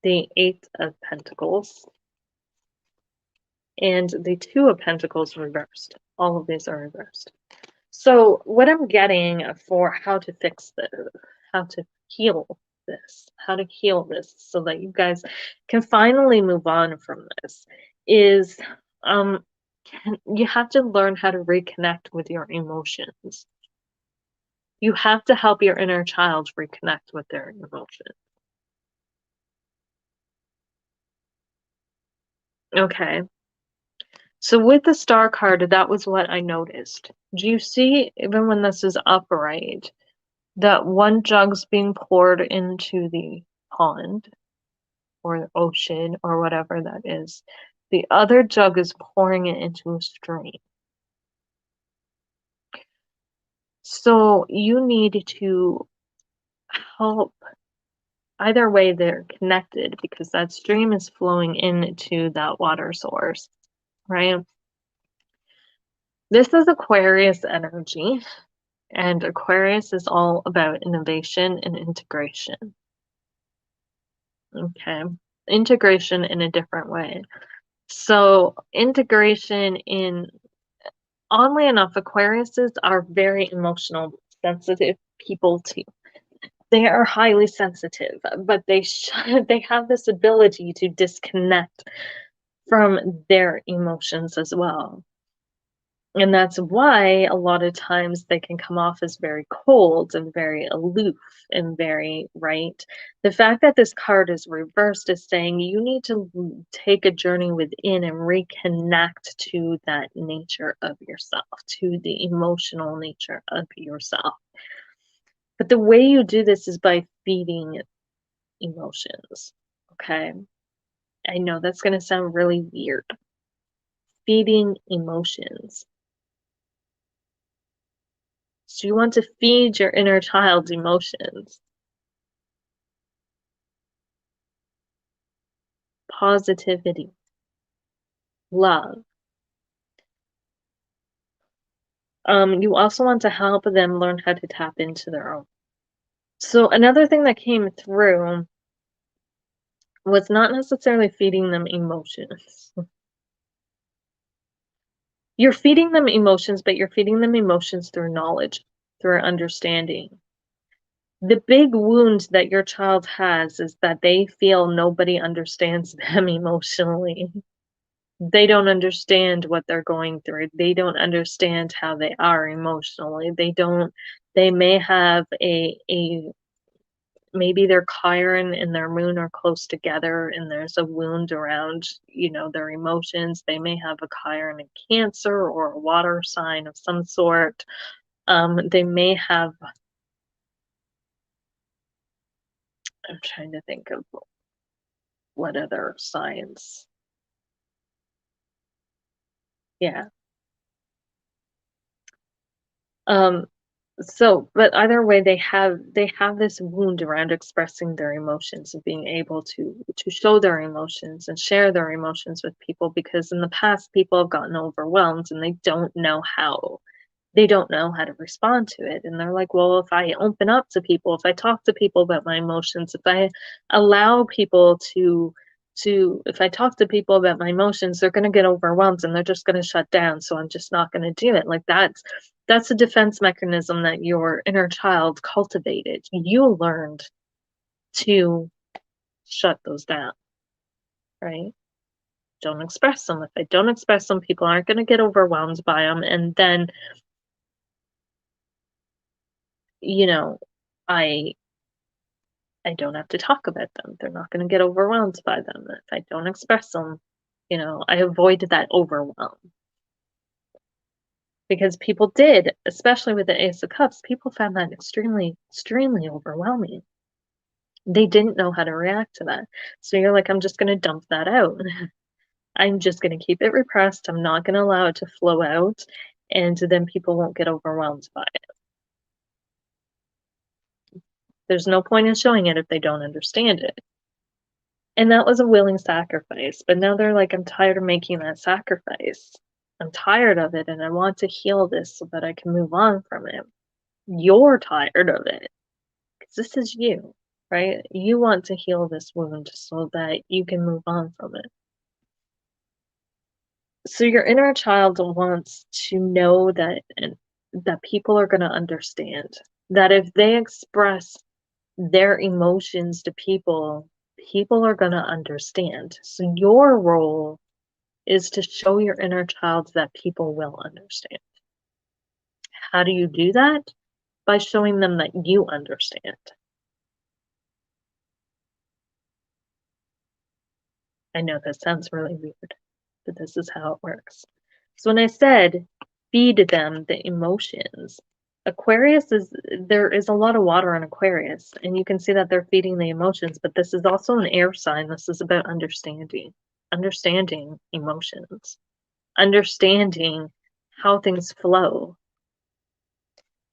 the Eight of Pentacles, and the Two of Pentacles reversed. All of these are reversed. So what I'm getting for how to fix this, how to heal how to heal this so that you guys can finally move on from this is you have to learn how to reconnect with your emotions. You have to help your inner child reconnect with their emotions. Okay. So with the Star card, that was what I noticed. Do you see, even when this is upright, that one jug's being poured into the pond or ocean or whatever that is? The other jug is pouring it into a stream. So you need to help. Either way, they're connected because that stream is flowing into that water source, right? This is Aquarius energy, and Aquarius is all about innovation and integration. Okay. Integration in a different way. So, integration in, oddly enough, Aquariuses are very emotional, sensitive people too. They are highly sensitive, but they have this ability to disconnect from their emotions as well. And that's why a lot of times they can come off as very cold and very aloof and very, right? The fact that this card is reversed is saying you need to take a journey within and reconnect to that nature of yourself, to the emotional nature of yourself. But the way you do this is by feeding emotions, okay? I know that's going to sound really weird. Feeding emotions. So you want to feed your inner child's emotions. Positivity, love. You also want to help them learn how to tap into their own. So another thing that came through was not necessarily feeding them emotions. You're feeding them emotions, but you're feeding them emotions through knowledge, through understanding. The big wound that your child has is that they feel nobody understands them emotionally. They don't understand what they're going through. They don't understand how they are emotionally. They may have a maybe their Chiron and their moon are close together and there's a wound around, their emotions. They may have a Chiron in Cancer or a water sign of some sort. They may have, I'm trying to think of what other signs. Yeah. So, but either way, they have this wound around expressing their emotions and being able to show their emotions and share their emotions with people, because in the past people have gotten overwhelmed and they don't know how to respond to it. And they're like, well, if I open up to people, if I talk to people about my emotions, if I allow people if I talk to people about my emotions, they're going to get overwhelmed and they're just going to shut down. So I'm just not going to do it. Like that's a defense mechanism that your inner child cultivated. You learned to shut those down, right? Don't express them. If I don't express them, people aren't going to get overwhelmed by them. And then, you know, I I don't have to talk about them. They're not going to get overwhelmed by them. If I don't express them, I avoid that overwhelm. Because people did, especially with the Ace of Cups, people found that extremely, extremely overwhelming. They didn't know how to react to that. So you're like, I'm just going to dump that out. I'm just going to keep it repressed. I'm not going to allow it to flow out. And then people won't get overwhelmed by it. There's no point in showing it if they don't understand it. And that was a willing sacrifice. But now they're like, I'm tired of making that sacrifice. I'm tired of it and I want to heal this so that I can move on from it. You're tired of it because this is you, right? You want to heal this wound so that you can move on from it. So your inner child wants to know that people are going to understand. That if they express their emotions to people, people are going to understand. So your role is to show your inner child that people will understand. How do you do that? By showing them that you understand. I know that sounds really weird, but this is how it works. So when I said feed them the emotions, there is a lot of water in Aquarius, and you can see that they're feeding the emotions, but this is also an air sign. This is about understanding emotions, understanding how things flow,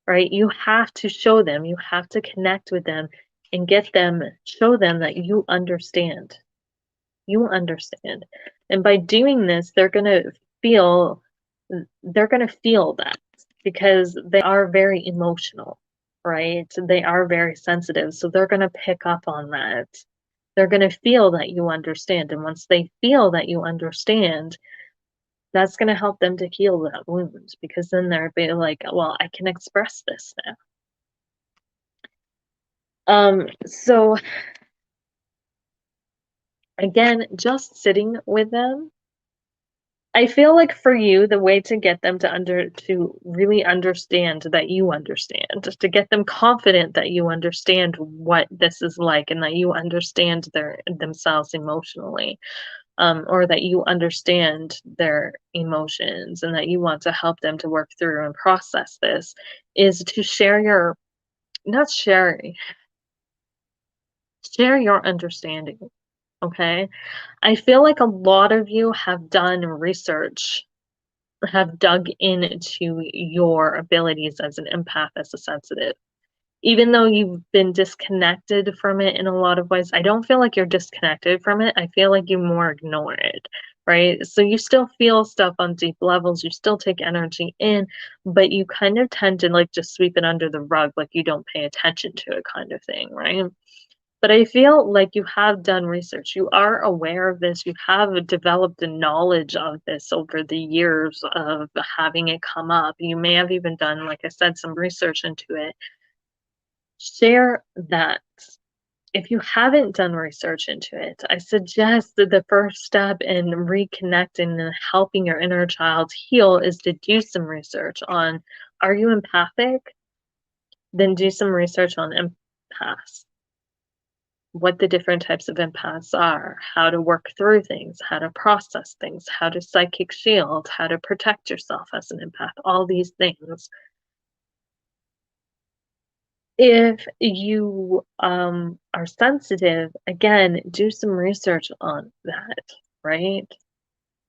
right? You have to show them, you have to connect with them and show them that you understand. You understand. And by doing this, feel they're going to feel that because they are very emotional, right? They are very sensitive. So they're going to pick up on that. They're going to feel that you understand. And once they feel that you understand, that's going to help them to heal that wound, because then they're be like, well, I can express this now. So again, just sitting with them. I feel like for you, the way to get them to really understand that you understand, just to get them confident that you understand what this is like and that you understand themselves emotionally, or that you understand their emotions and that you want to help them to work through and process this, is to not share your understanding. Okay. I feel like a lot of you have done research, have dug into your abilities as an empath, as a sensitive. Even though you've been disconnected from it in a lot of ways, I don't feel like you're disconnected from it. I feel like you more ignore it, right? So you still feel stuff on deep levels, you still take energy in, but you kind of tend to like just sweep it under the rug, like you don't pay attention to it, kind of thing, right? But I feel like you have done research. You are aware of this. You have developed a knowledge of this over the years of having it come up. You may have even done, like I said, some research into it. Share that. If you haven't done research into it, I suggest that the first step in reconnecting and helping your inner child heal is to do some research on, are you empathic? Then do some research on empaths, what the different types of empaths are, how to work through things, how to process things, how to psychic shield, how to protect yourself as an empath, all these things. If you are sensitive, again, do some research on that, right?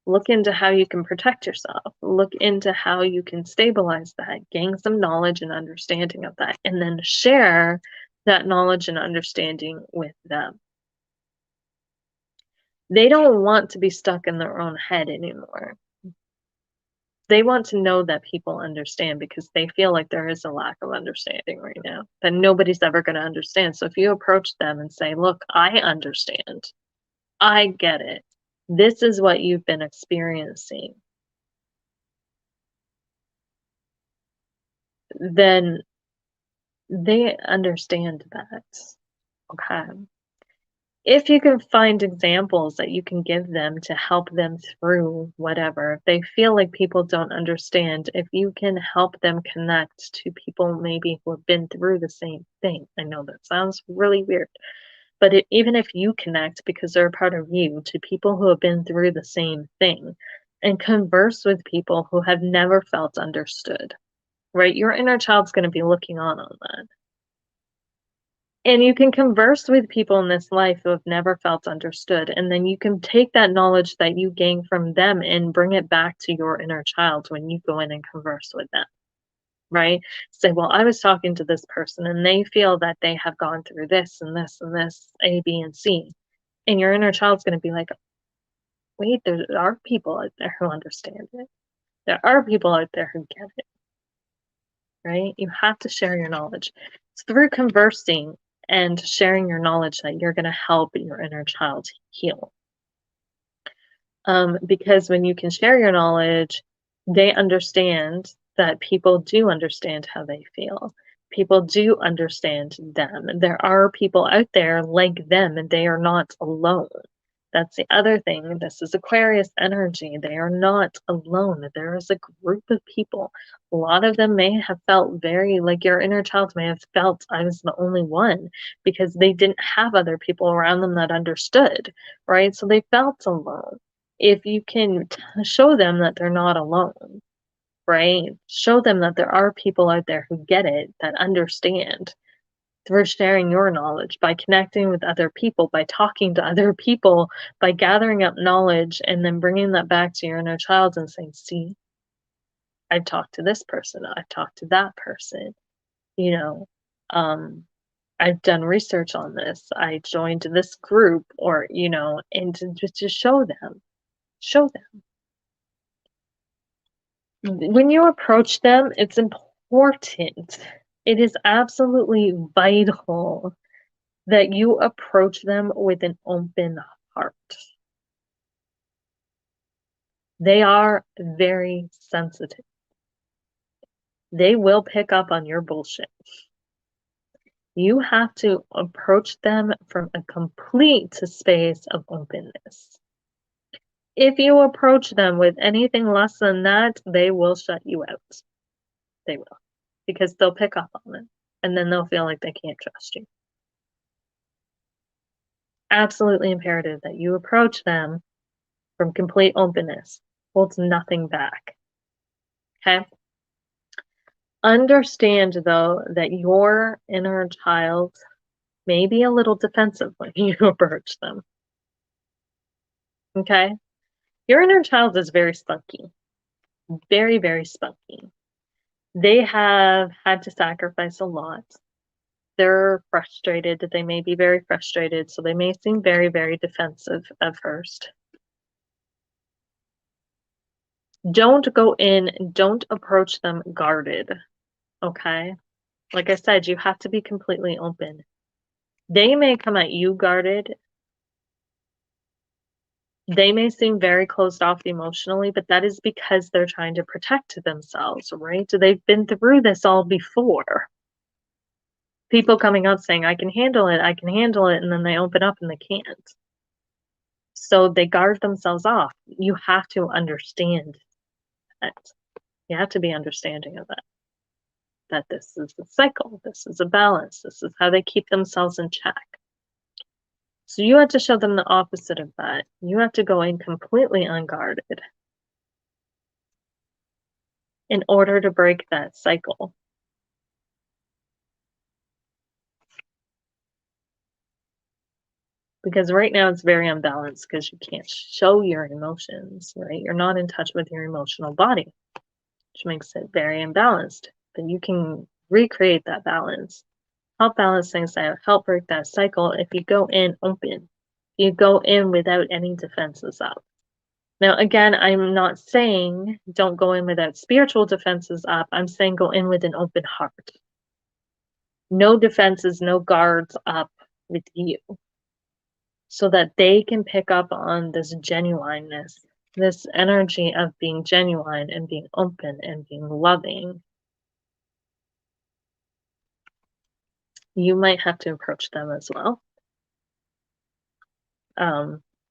Look into how you can protect yourself. Look into how you can stabilize that, gain some knowledge and understanding of that, and then share that knowledge and understanding with them. They don't want to be stuck in their own head anymore. They want to know that people understand because they feel like there is a lack of understanding right now, that nobody's ever going to understand. So if you approach them and say, look, I understand, I get it. This is what you've been experiencing. Then they understand that. Okay. If you can find examples that you can give them to help them through whatever, if they feel like people don't understand, if you can help them connect to people maybe who have been through the same thing. I know that sounds really weird, but even if you connect because they're a part of you to people who have been through the same thing and converse with people who have never felt understood, right? Your inner child's going to be looking on that. And you can converse with people in this life who have never felt understood, and then you can take that knowledge that you gain from them and bring it back to your inner child when you go in and converse with them, right? Say, well, I was talking to this person and they feel that they have gone through this and this and this, A, B, and C. And your inner child's going to be like, wait, there are people out there who understand it. There are people out there who get it, right? You have to share your knowledge. It's through conversing and sharing your knowledge that you're going to help your inner child heal. Because when you can share your knowledge, they understand that people do understand how they feel. People do understand them. There are people out there like them, and they are not alone. That's the other thing. This is Aquarius energy. They are not alone. There is a group of people. A lot of them may have felt very like your inner child may have felt I was the only one because they didn't have other people around them that understood, right? So they felt alone. If you can show them that they're not alone, right? Show them that there are people out there who get it, that understand through sharing your knowledge, by connecting with other people, by talking to other people, by gathering up knowledge and then bringing that back to your inner child and saying, see, I've talked to this person, I've talked to that person, you know, um, I've done research on this, I joined this group, or, and to show them, show them. When you approach them, it's important. It is absolutely vital that you approach them with an open heart. They are very sensitive. They will pick up on your bullshit. You have to approach them from a complete space of openness. If you approach them with anything less than that, they will shut you out. They will. Because they'll pick up on it. And then they'll feel like they can't trust you. Absolutely imperative that you approach them from complete openness. Holds nothing back. Okay? Understand, though, that your inner child may be a little defensive when you approach them. Okay? Your inner child is very spunky. Very, very spunky. They have had to sacrifice a lot. They're frustrated. They may be very frustrated, so they may seem very, very defensive at first. Don't go in, don't approach them guarded. Okay? Like I said, you have to be completely open. They may come at you guarded. They may seem very closed off emotionally, but that is because they're trying to protect themselves, right? So they've been through this all before. People coming out saying, I can handle it, and then they open up and they can't. So they guard themselves off. You have to understand that. You have to be understanding of that this is a cycle, this is a balance, this is how they keep themselves in check. So you have to show them the opposite of that. You have to go in completely unguarded in order to break that cycle. because right now it's very unbalanced because you can't show your emotions, right? You're not in touch with your emotional body, which makes it very imbalanced. But you can recreate that balance, help balance things out, help break that cycle if you go in open. You go in without any defenses up. Now, again, I'm not saying don't go in without spiritual defenses up. I'm saying go in with an open heart. No defenses, no guards up with you, so that they can pick up on this genuineness, this energy of being genuine and being open and being loving. You might have to approach them as well.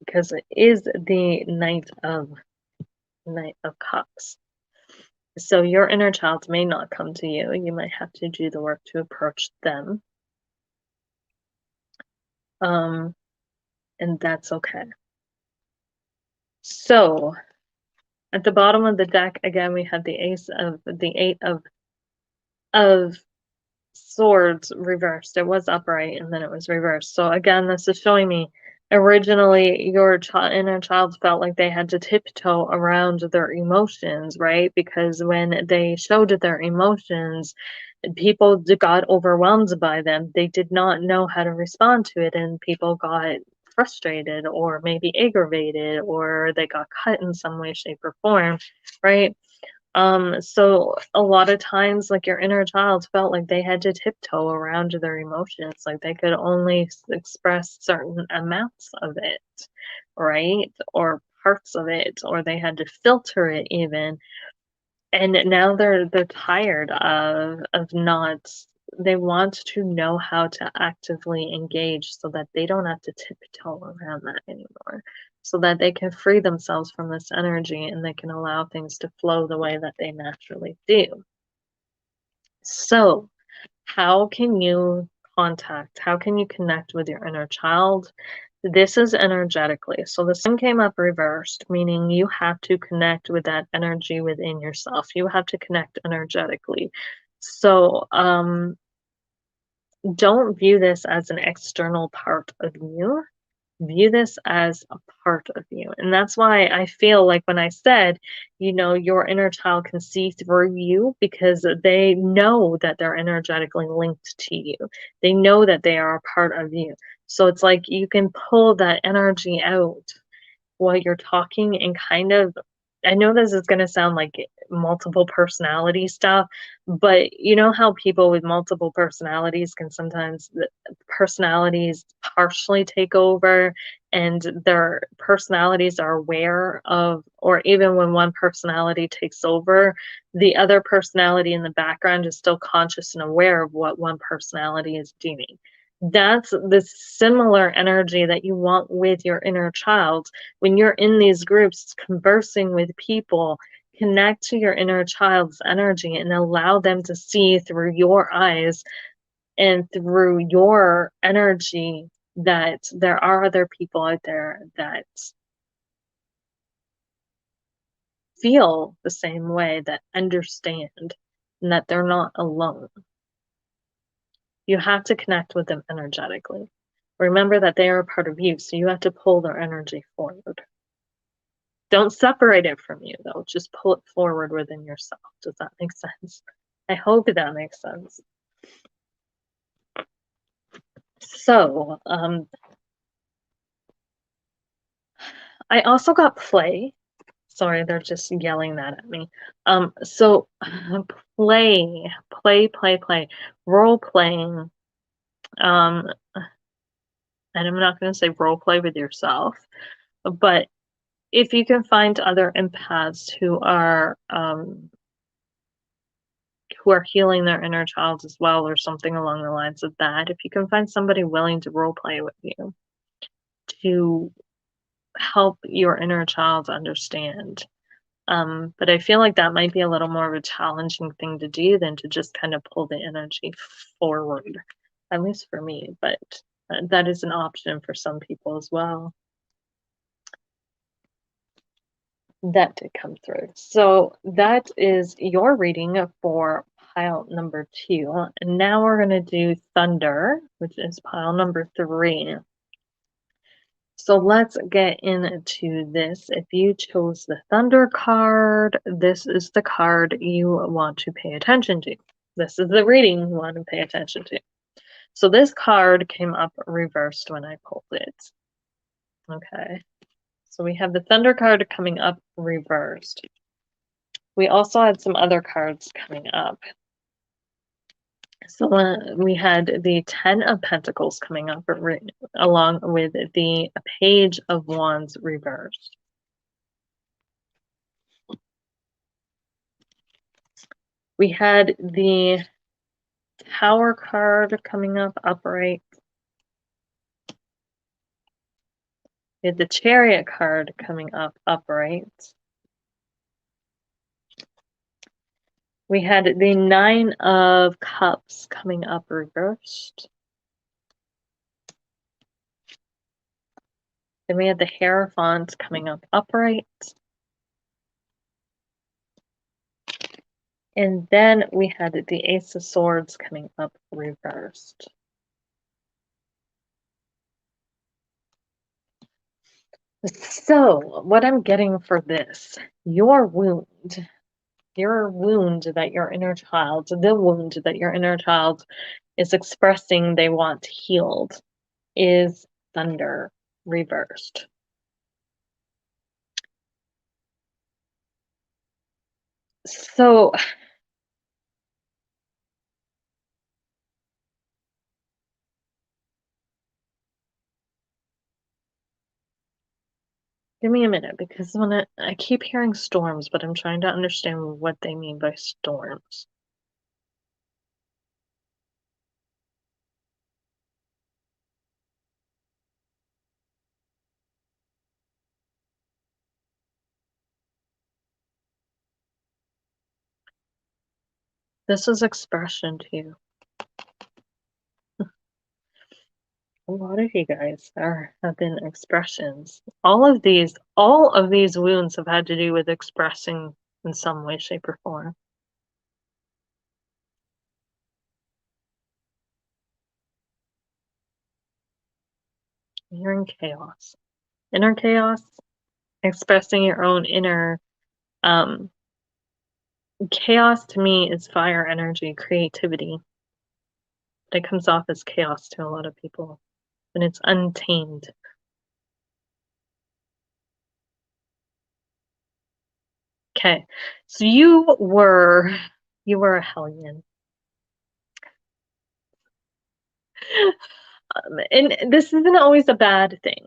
Because it is the Knight of Cups. So your inner child may not come to you. You might have to do the work to approach them. And that's okay. So at the bottom of the deck, again, we have the Eight of Swords reversed. It was upright and then it was reversed. So again, this is showing me originally your inner child felt like they had to tiptoe around their emotions, right? Because when they showed their emotions, people got overwhelmed by them. They did not know how to respond to it, and people got frustrated or maybe aggravated, or they got cut in some way, shape, or form, right? So a lot of times, like, your inner child felt like they had to tiptoe around their emotions, like they could only express certain amounts of it, right? Or parts of it, or they had to filter it even. And now they're tired of not, they want to know how to actively engage so that they don't have to tiptoe around that anymore, so that they can free themselves from this energy and they can allow things to flow the way that they naturally do. So, how can you how can you connect with your inner child? This is energetically. So the sun came up reversed, meaning you have to connect with that energy within yourself. You have to connect energetically. So don't view this as an external part of you. View this as a part of you. And that's why I feel like when I said, your inner child can see through you, because they know that they're energetically linked to you. They know that they are a part of you. So it's like you can pull that energy out while you're talking and kind of, I know this is going to sound like multiple personality stuff, but you know how people with multiple personalities can sometimes, the personalities partially take over, and their personalities are aware of, or even when one personality takes over, the other personality in the background is still conscious and aware of what one personality is doing. That's the similar energy that you want with your inner child. When you're in these groups conversing with people, connect to your inner child's energy and allow them to see through your eyes and through your energy that there are other people out there that feel the same way, that understand, and that they're not alone. You have to connect with them energetically. Remember that they are a part of you, so you have to pull their energy forward. Don't separate it from you, though. Just pull it forward within yourself. Does that make sense? I hope that makes sense. So, I also got play. Sorry, they're just yelling that at me. So play, role playing. And I'm not going to say role play with yourself, but if you can find other empaths who are healing their inner child as well, or something along the lines of that, if you can find somebody willing to role play with you to help your inner child understand. But I feel like that might be a little more of a challenging thing to do than to just kind of pull the energy forward, at least for me. But that is an option for some people as well. That did come through. So that is your reading for pile number 2. And now we're going to do Thunder, which is pile number 3. So let's get into this. If you chose the Thunder card, this is the card you want to pay attention to. This is the reading you want to pay attention to. So this card came up reversed when I pulled it. Okay. So we have the Thunder card coming up reversed. We also had some other cards coming up. So we had the Ten of Pentacles coming up along with the Page of Wands reversed. We had the Tower card coming up upright. We had the Chariot card coming up upright. We had the Nine of Cups coming up reversed. Then we had the Hierophant coming up upright. And then we had the Ace of Swords coming up reversed. So, what I'm getting for this, your wound that your inner child, the wound that your inner child is expressing they want healed, is Thunder reversed. So, give me a minute, because when I keep hearing storms, but I'm trying to understand what they mean by storms. This is expression to you. A lot of you guys have been expressions. All of these wounds have had to do with expressing in some way, shape, or form. You're in chaos. Inner chaos, expressing your own inner chaos to me is fire energy, creativity. But it comes off as chaos to a lot of people. And it's untamed. Okay. So you were a hellion. And this isn't always a bad thing,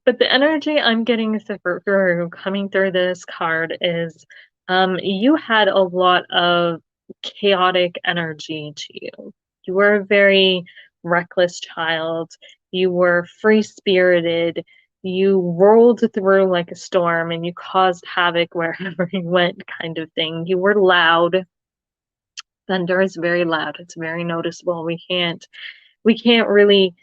but the energy I'm getting through coming through this card is you had a lot of chaotic energy to you. You were a very reckless child. You were free-spirited. You rolled through like a storm and you caused havoc wherever you went, kind of thing. You were loud. Thunder is very loud. It's very noticeable. We can't really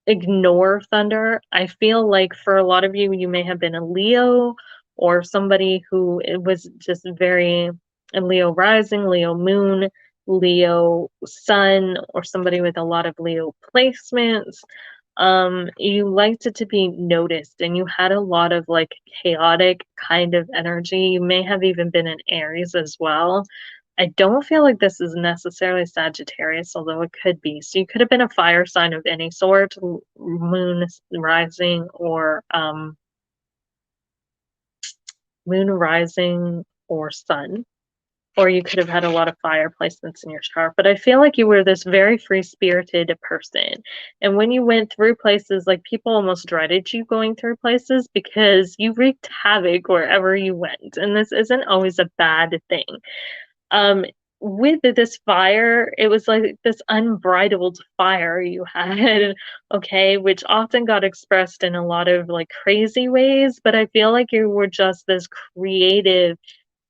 ignore thunder. I feel like for a lot of you, you may have been a Leo or somebody who it was just very a Leo rising, Leo moon, Leo sun, or somebody with a lot of Leo placements. You liked it to be noticed and you had a lot of like chaotic kind of energy. You may have even been an Aries as well. I don't feel like this is necessarily Sagittarius, although it could be. So you could have been a fire sign of any sort, moon rising or moon rising or sun. Or you could have had a lot of fire placements in your chart. But I feel like you were this very free-spirited person. And when you went through places, like people almost dreaded you going through places because you wreaked havoc wherever you went. And this isn't always a bad thing. With this fire, it was like this unbridled fire you had, okay, which often got expressed in a lot of like crazy ways, but I feel like you were just this creative,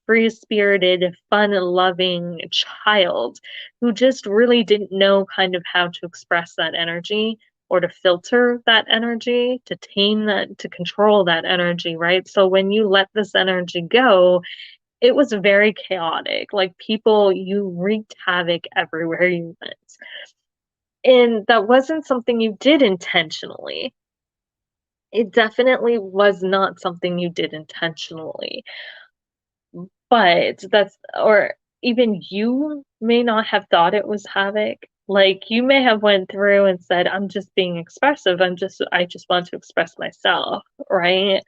free-spirited, fun-loving child who just really didn't know kind of how to express that energy or to filter that energy, to tame that, to control that energy, right? So when you let this energy go, it was very chaotic. Like people, you wreaked havoc everywhere you went. And that wasn't something you did intentionally. It definitely was not something you did intentionally, but that's or even you may not have thought it was havoc. Like, you may have went through and said, "I'm just being expressive. I just want to express myself," right?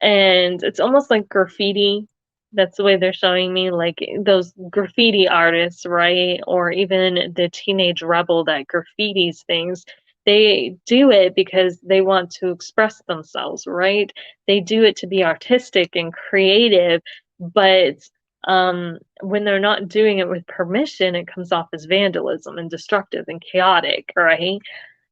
And it's almost like graffiti. That's the way they're showing me, like, those graffiti artists, right? Or even the teenage rebel that graffitis things. They do it because they want to express themselves, right? They do it to be artistic and creative, but when they're not doing it with permission, it comes off as vandalism and destructive and chaotic, right?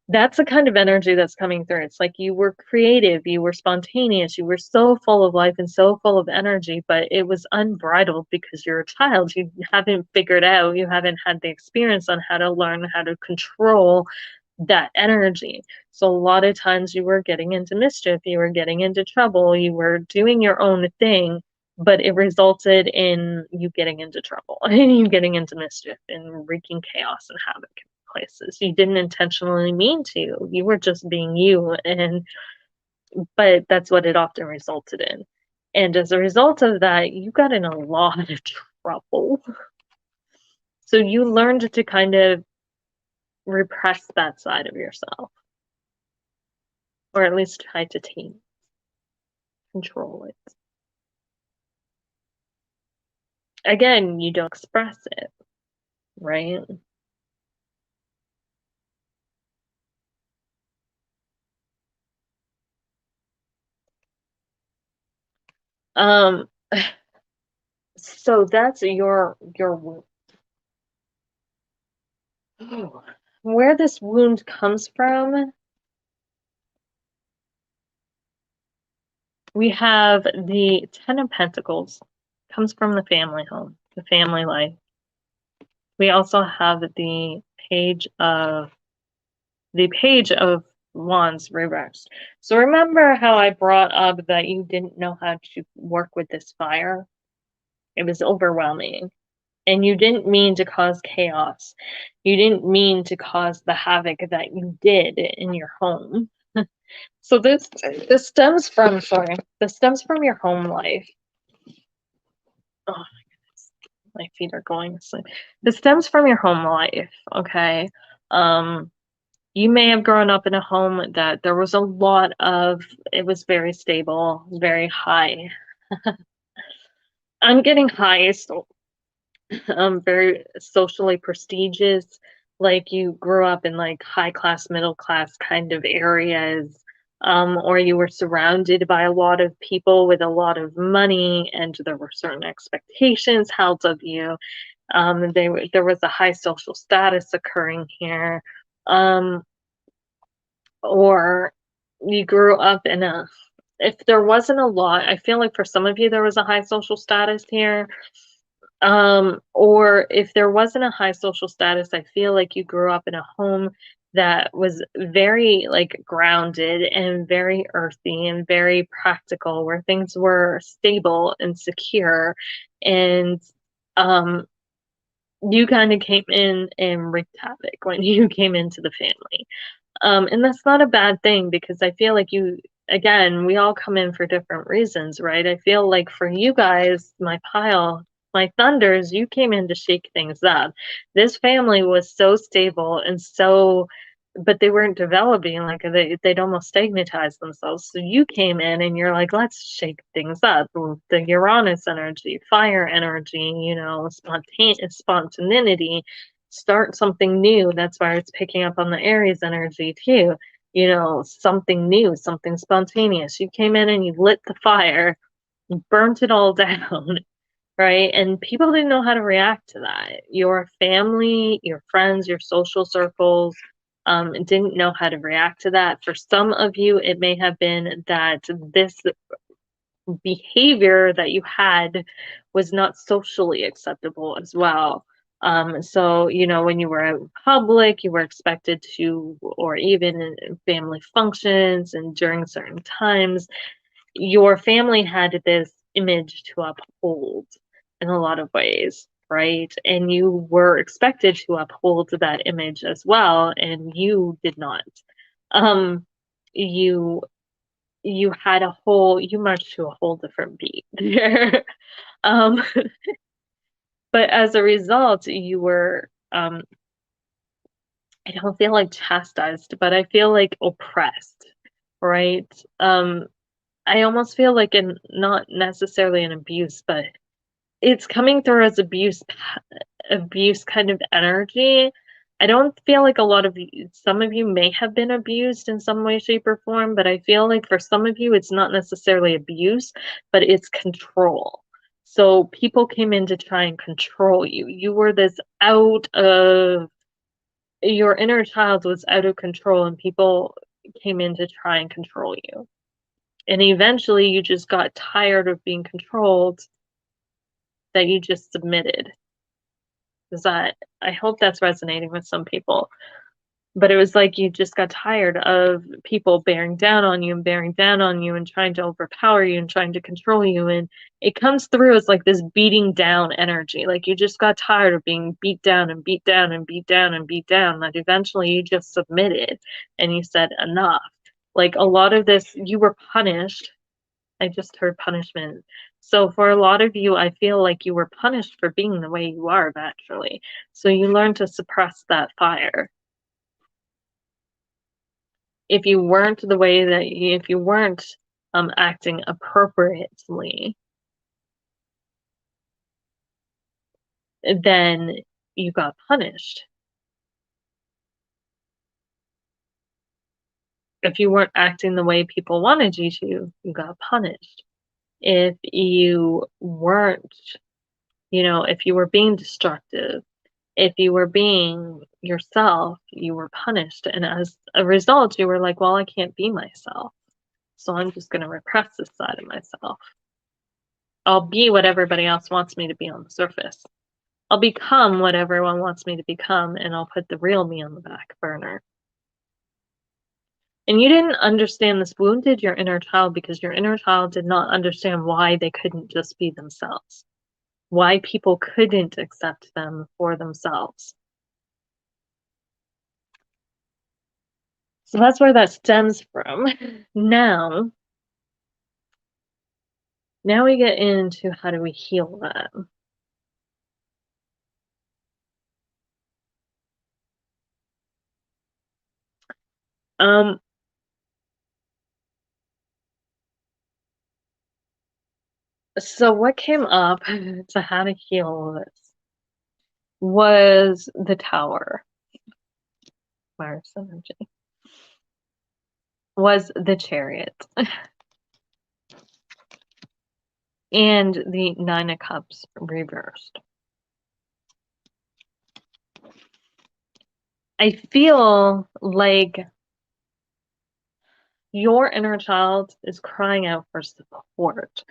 That's the kind of energy that's coming through. It's like you were creative, you were spontaneous, you were so full of life and so full of energy, but it was unbridled because you're a child. You haven't figured out, you haven't had the experience on how to learn how to control that energy. So a lot of times you were getting into mischief, you were getting into trouble, you were doing your own thing, but it resulted in you getting into trouble and you getting into mischief and wreaking chaos and havoc in places. You didn't intentionally mean to. You were just being you, and but that's what it often resulted in. And as a result of that, you got in a lot of trouble. So you learned to kind of repress that side of yourself, or at least try to tame, control it. Again, you don't express it, right? Um, so that's your wound. Where this wound comes from, we have the Ten of Pentacles, comes from the family home, the family life. We also have the Page of Wands reversed. So remember how I brought up that you didn't know how to work with this fire? It was overwhelming. And you didn't mean to cause chaos. You didn't mean to cause the havoc that you did in your home. So this stems from, sorry, this stems from your home life. Oh my goodness, my feet are going to sleep. This stems from your home life, okay? Um, you may have grown up in a home that there was a lot of, it was very stable, very high. I'm getting high, so very socially prestigious. Like, you grew up in like high class, middle class kind of areas, or you were surrounded by a lot of people with a lot of money, and there were certain expectations held of you. There was a high social status occurring here, um, or you grew up in a. If there wasn't a lot, I feel like for some of you there was a high social status here, or if there wasn't a high social status, I feel like you grew up in a home that was very like grounded and very earthy and very practical, where things were stable and secure. And um, you kind of came in and wreaked havoc when you came into the family. And that's not a bad thing, because I feel like again, we all come in for different reasons, right? I feel like for you guys, my thunders, you came in to shake things up. This family was so stable and so, but they weren't developing, like they'd almost stagnatize themselves. So you came in and you're like, let's shake things up. The Uranus energy, fire energy, spontaneity, start something new. That's why it's picking up on the Aries energy too. Something new, something spontaneous. You came in and you lit the fire, you burnt it all down, right? And people didn't know how to react to that. Your family, your friends, your social circles didn't know how to react to that. For some of you, it may have been that this behavior that you had was not socially acceptable as well. So, when you were out in public, you were expected to, or even in family functions and during certain times, your family had this image to uphold in a lot of ways, right? And you were expected to uphold that image as well, and you did not. Um, you you marched to a whole different beat there. Um, but as a result, you were, I don't feel like chastised, but I feel like oppressed, right? I almost feel like not necessarily an abuse, but it's coming through as abuse kind of energy. I don't feel like some of you may have been abused in some way, shape, or form, but I feel like for some of you, it's not necessarily abuse, but it's control. So people came in to try and control you. Your inner child was out of control, and people came in to try and control you. And eventually you just got tired of being controlled, that you just submitted. I hope that's resonating with some people. But it was like you just got tired of people bearing down on you and bearing down on you and trying to overpower you and trying to control you. And it comes through as like this beating down energy. Like you just got tired of being beat down and beat down and beat down and beat down. That eventually you just submitted and you said enough. Like a lot of this, you were punished. I just heard punishment. So for a lot of you, I feel like you were punished for being the way you are naturally. So you learned to suppress that fire. If you weren't if you weren't acting appropriately, then you got punished. If you weren't acting the way people wanted you to, you got punished. If you weren't, if you were being destructive, if you were being yourself, you were punished. And as a result, you were like, well, I can't be myself. So I'm just going to repress this side of myself. I'll be what everybody else wants me to be on the surface. I'll become what everyone wants me to become, and I'll put the real me on the back burner. And you didn't understand this wounded your inner child because your inner child did not understand why they couldn't just be themselves, why people couldn't accept them for themselves. So that's where that stems from. Now we get into how do we heal that. So what came up to how to heal this was the Tower. Mars energy. Was the Chariot. And the Nine of Cups reversed. I feel like your inner child is crying out for support.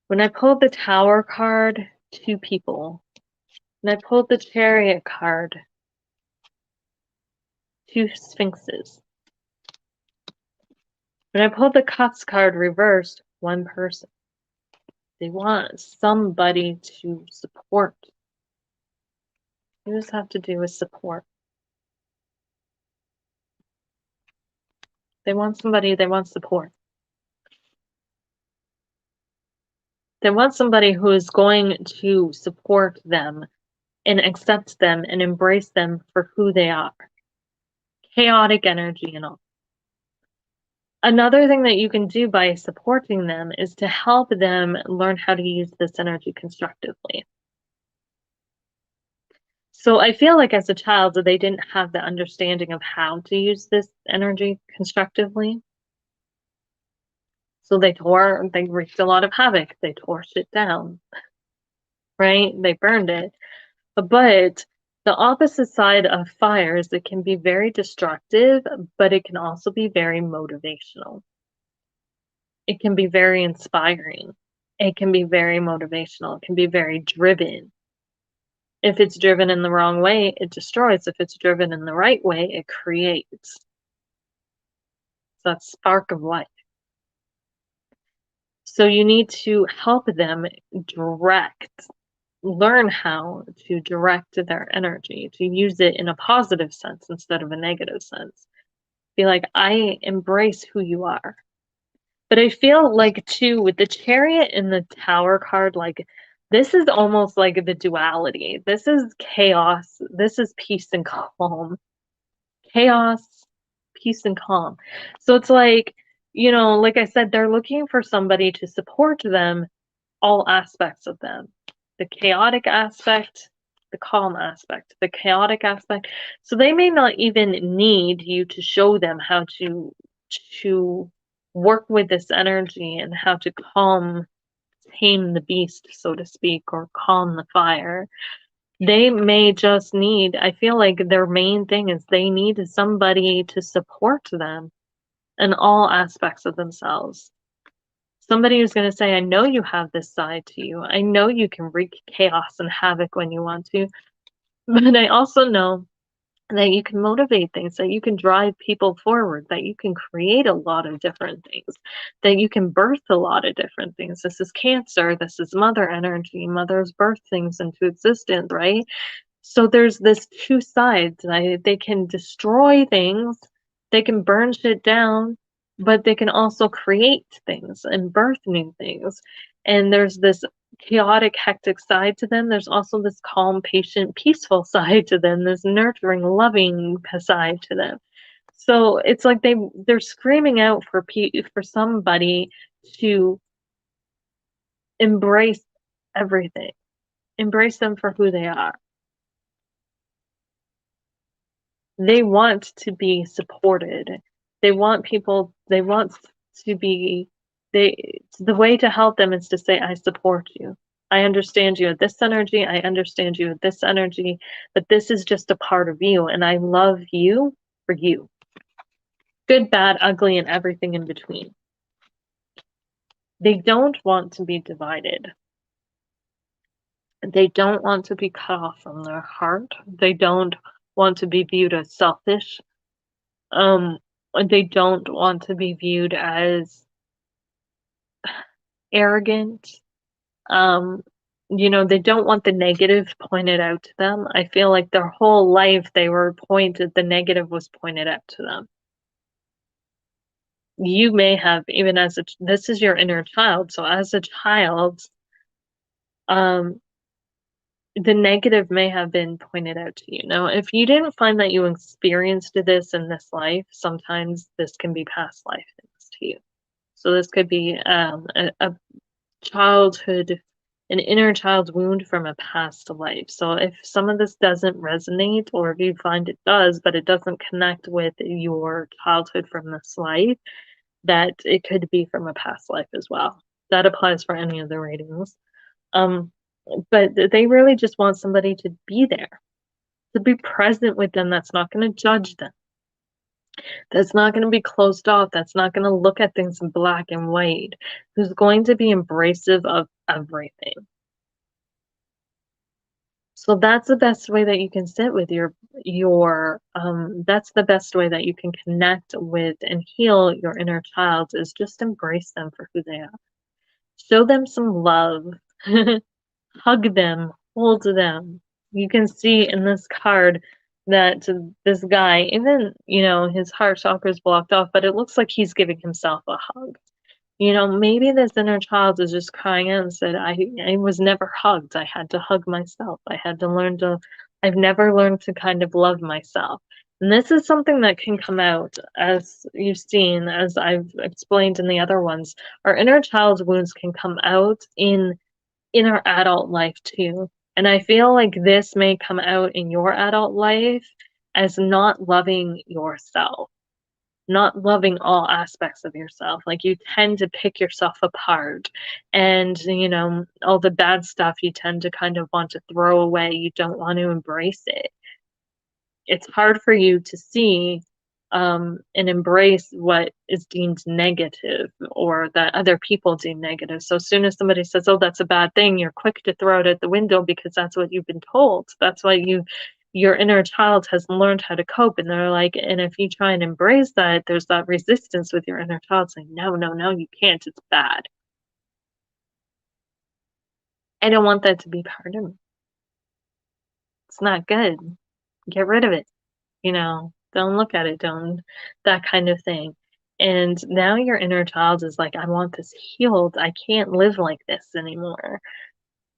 When I pulled the Tower card, two people. When I pulled the Chariot card, two Sphinxes. When I pulled the Cups card reversed, one person. They want somebody to support. You just have to do is support. They want somebody, they want support. They want somebody who is going to support them and accept them and embrace them for who they are. Chaotic energy and all. Another thing that you can do by supporting them is to help them learn how to use this energy constructively. So I feel like as a child, they didn't have the understanding of how to use this energy constructively. So they wreaked a lot of havoc. They tore shit down, right? They burned it. But the opposite side of fire is it can be very destructive, but it can also be very motivational. It can be very inspiring. It can be very motivational. It can be very driven. If it's driven in the wrong way, it destroys. If it's driven in the right way, it creates. It's that spark of life. So you need to help them learn how to direct their energy, to use it in a positive sense instead of a negative sense. Be like, I embrace who you are. But I feel like too with the Chariot and the Tower card, like this is almost like the duality. This is chaos. This is peace and calm. Chaos, peace and calm. So it's like, like I said, they're looking for somebody to support them, all aspects of them. The chaotic aspect, the calm aspect, the chaotic aspect. So they may not even need you to show them how to work with this energy and how to tame the beast, so to speak, or calm the fire. They may just need, I feel like their main thing is they need somebody to support them in all aspects of themselves. Somebody who's going to say, I know you have this side to you. I know you can wreak chaos and havoc when you want to. But I also know that you can motivate things, that you can drive people forward, that you can create a lot of different things, that you can birth a lot of different things. This is Cancer. This is mother energy. Mothers birth things into existence, right? So there's this two sides. They can destroy things, they can burn shit down, but they can also create things and birth new things. And there's this chaotic, hectic side to them. There's also this calm, patient, peaceful side to them, this nurturing, loving side to them. So it's like they're screaming out for somebody to embrace everything, embrace them for who they are. They want to be supported. They want to be, the way to help them is to say, I support you. I understand you at this energy. I understand you at this energy, but this is just a part of you. And I love you for you. Good, bad, ugly, and everything in between. They don't want to be divided. They don't want to be cut off from their heart. They don't want to be viewed as selfish. Um, they don't want to be viewed as arrogant. Um, they don't want the negative pointed out to them. I feel like their whole life the negative was pointed out to them. You may have, even this is your inner child. So as a child, um, the negative may have been pointed out to you. Now, if you didn't find that you experienced this in this life, sometimes this can be past life things to you. So this could be a childhood, an inner child wound from a past life. So if some of this doesn't resonate, or if you find it does, but it doesn't connect with your childhood from this life, that it could be from a past life as well. That applies for any of the readings. But they really just want somebody to be there, to be present with them, that's not going to judge them, that's not going to be closed off, that's not going to look at things in black and white, who's going to be embracive of everything. So that's the best way that you can sit with that's the best way that you can connect with and heal your inner child, is just embrace them for who they are. Show them some love. Hug them, hold them. You can see in this card that this guy, even, his heart chakra is blocked off, but it looks like he's giving himself a hug. Maybe this inner child is just crying out and said, I was never hugged. I had to hug myself. I've never learned to kind of love myself. And this is something that can come out, as you've seen, as I've explained in the other ones. Our inner child's wounds can come out in our adult life too. And I feel like this may come out in your adult life as not loving yourself, not loving all aspects of yourself. Like you tend to pick yourself apart, and all the bad stuff you tend to kind of want to throw away. You don't want to embrace it. It's hard for you to see and embrace what is deemed negative, or that other people deem negative. So as soon as somebody says, oh, that's a bad thing, you're quick to throw it at the window because that's what you've been told. That's why your inner child has learned how to cope. And they're like, and if you try and embrace that, there's that resistance with your inner child saying, no, no, no, you can't. It's bad. I don't want that to be part of me. It's not good. Get rid of it. Don't look at it, don't, that kind of thing. And now your inner child is like, I want this healed. I can't live like this anymore.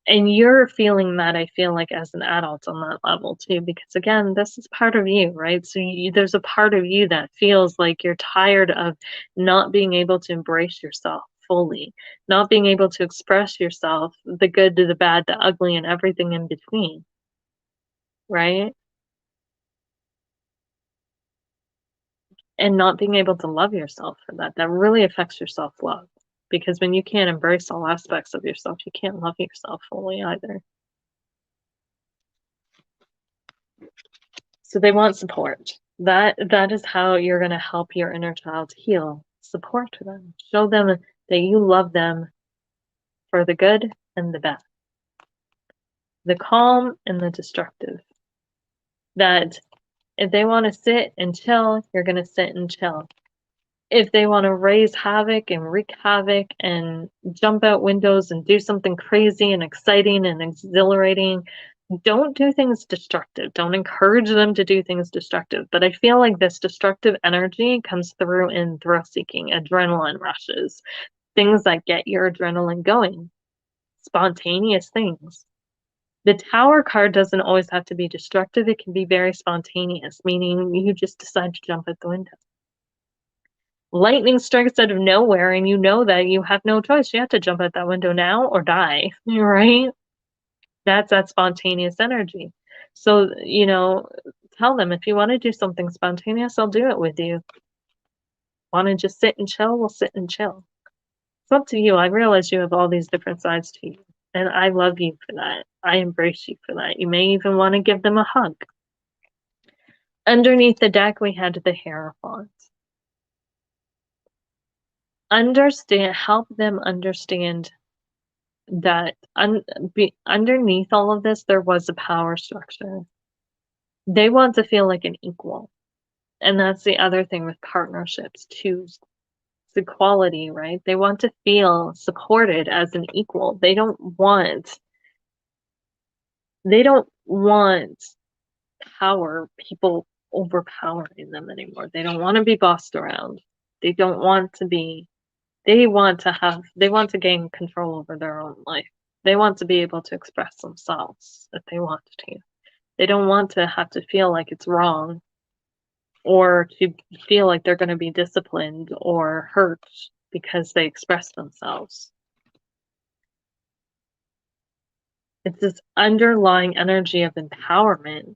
And you're feeling that, I feel like, as an adult on that level too, because again, this is part of you, right? So there's a part of you that feels like you're tired of not being able to embrace yourself fully, not being able to express yourself, the good to the bad, the ugly, and everything in between, right? And not being able to love yourself for that. That really affects your self love. Because when you can't embrace all aspects of yourself, you can't love yourself fully either. So they want support. That is how you're going to help your inner child heal. Support them. Show them that you love them for the good and the bad, the calm and the destructive. That if they want to sit and chill, you're going to sit and chill. If they want to raise havoc and wreak havoc and jump out windows and do something crazy and exciting and exhilarating, don't do things destructive. Don't encourage them to do things destructive. But I feel like this destructive energy comes through in thrill seeking, adrenaline rushes, things that get your adrenaline going, spontaneous things. The Tower card doesn't always have to be destructive. It can be very spontaneous, meaning you just decide to jump out the window. Lightning strikes out of nowhere, and you know that you have no choice. You have to jump out that window now or die, right? That's that spontaneous energy. So, tell them if you want to do something spontaneous, I'll do it with you. Want to just sit and chill? We'll sit and chill. It's up to you. I realize you have all these different sides to you, and I love you for that. I embrace you for that. You may even want to give them a hug. Underneath the deck, we had the Hierophant. Help them understand that underneath all of this, there was a power structure. They want to feel like an equal. And that's the other thing with partnerships too. It's equality, right? They want to feel supported as an equal. They don't want power, people overpowering them anymore. They don't want to be bossed around. They don't want to be they want to gain control over their own life. They want to be able to express themselves if they want to. They don't want to have to feel like it's wrong or to feel like they're going to be disciplined or hurt because they express themselves. It's this underlying energy of empowerment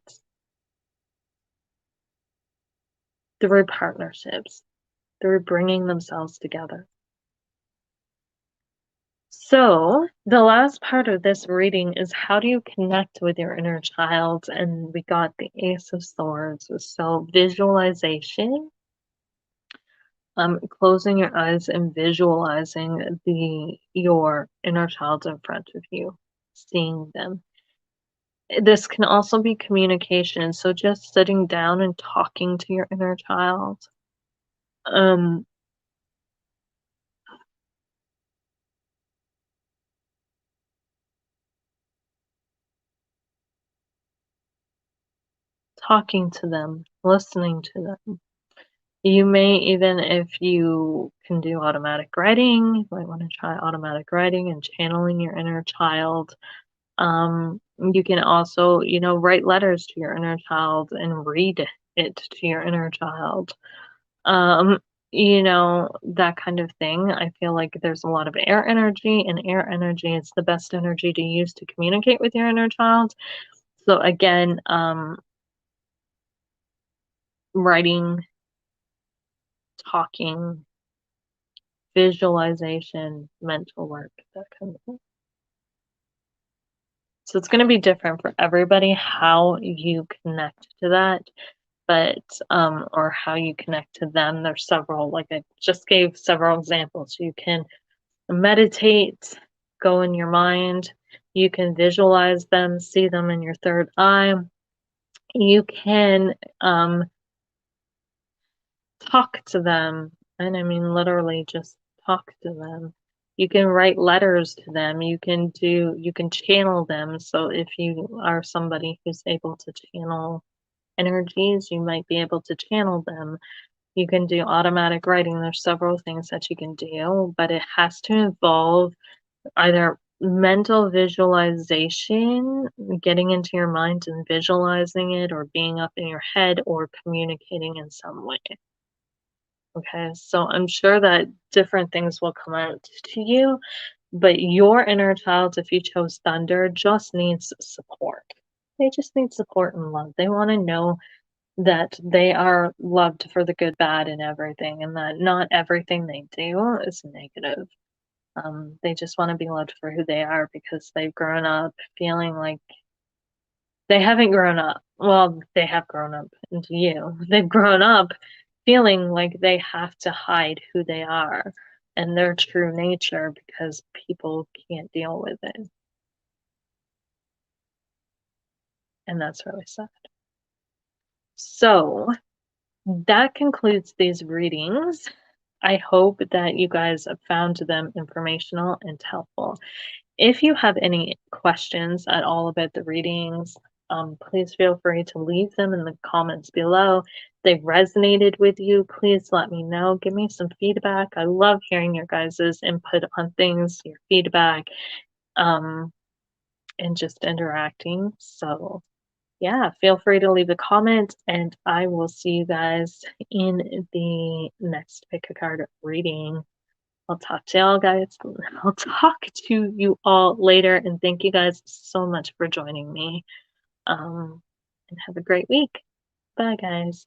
through partnerships, through bringing themselves together. So, the last part of this reading is how do you connect with your inner child? And we got the Ace of Swords. So, visualization, closing your eyes and visualizing your inner child in front of you, seeing them. This can also be communication. So, just sitting down and talking to your inner child. Talking to them, listening to them. You may even, if you can do automatic writing, you might want to try automatic writing and channeling your inner child. You can also, write letters to your inner child and read it to your inner child. That kind of thing. I feel like there's a lot of air energy, and air energy is the best energy to use to communicate with your inner child. So again, writing, talking, visualization, mental work, that kind of thing. So it's going to be different for everybody how you connect to that, but or how you connect to them. There's several, like I just gave several examples. You can meditate, go in your mind. You can visualize them, see them in your third eye. You can talk to them, and I mean literally just talk to them. You can write letters to them. You can channel them. So if you are somebody who's able to channel energies, you might be able to channel them. You can do automatic writing. There's several things that you can do, but it has to involve either mental visualization, getting into your mind and visualizing it, or being up in your head, or communicating in some way. Okay, so I'm sure that different things will come out to you, but your inner child, if you chose thunder, just needs support. They just need support and love. They want to know that they are loved for the good, bad, and everything, and that not everything they do is negative. They just want to be loved for who they are because they've grown up feeling like they haven't grown up. Well, they have grown up into you. They've grown up feeling like they have to hide who they are and their true nature because people can't deal with it. And that's really sad. So that concludes these readings. I hope that you guys have found them informational and helpful. If you have any questions at all about the readings, please feel free to leave them in the comments below. If they resonated with you, please let me know. Give me some feedback. I love hearing your guys' input on things, your feedback, um, and just interacting. So yeah, feel free to leave a comment, and I will see you guys in the next pick a card reading. I'll talk to y'all guys. I'll talk to you all later, and thank you guys so much for joining me. And have a great week. Bye, guys.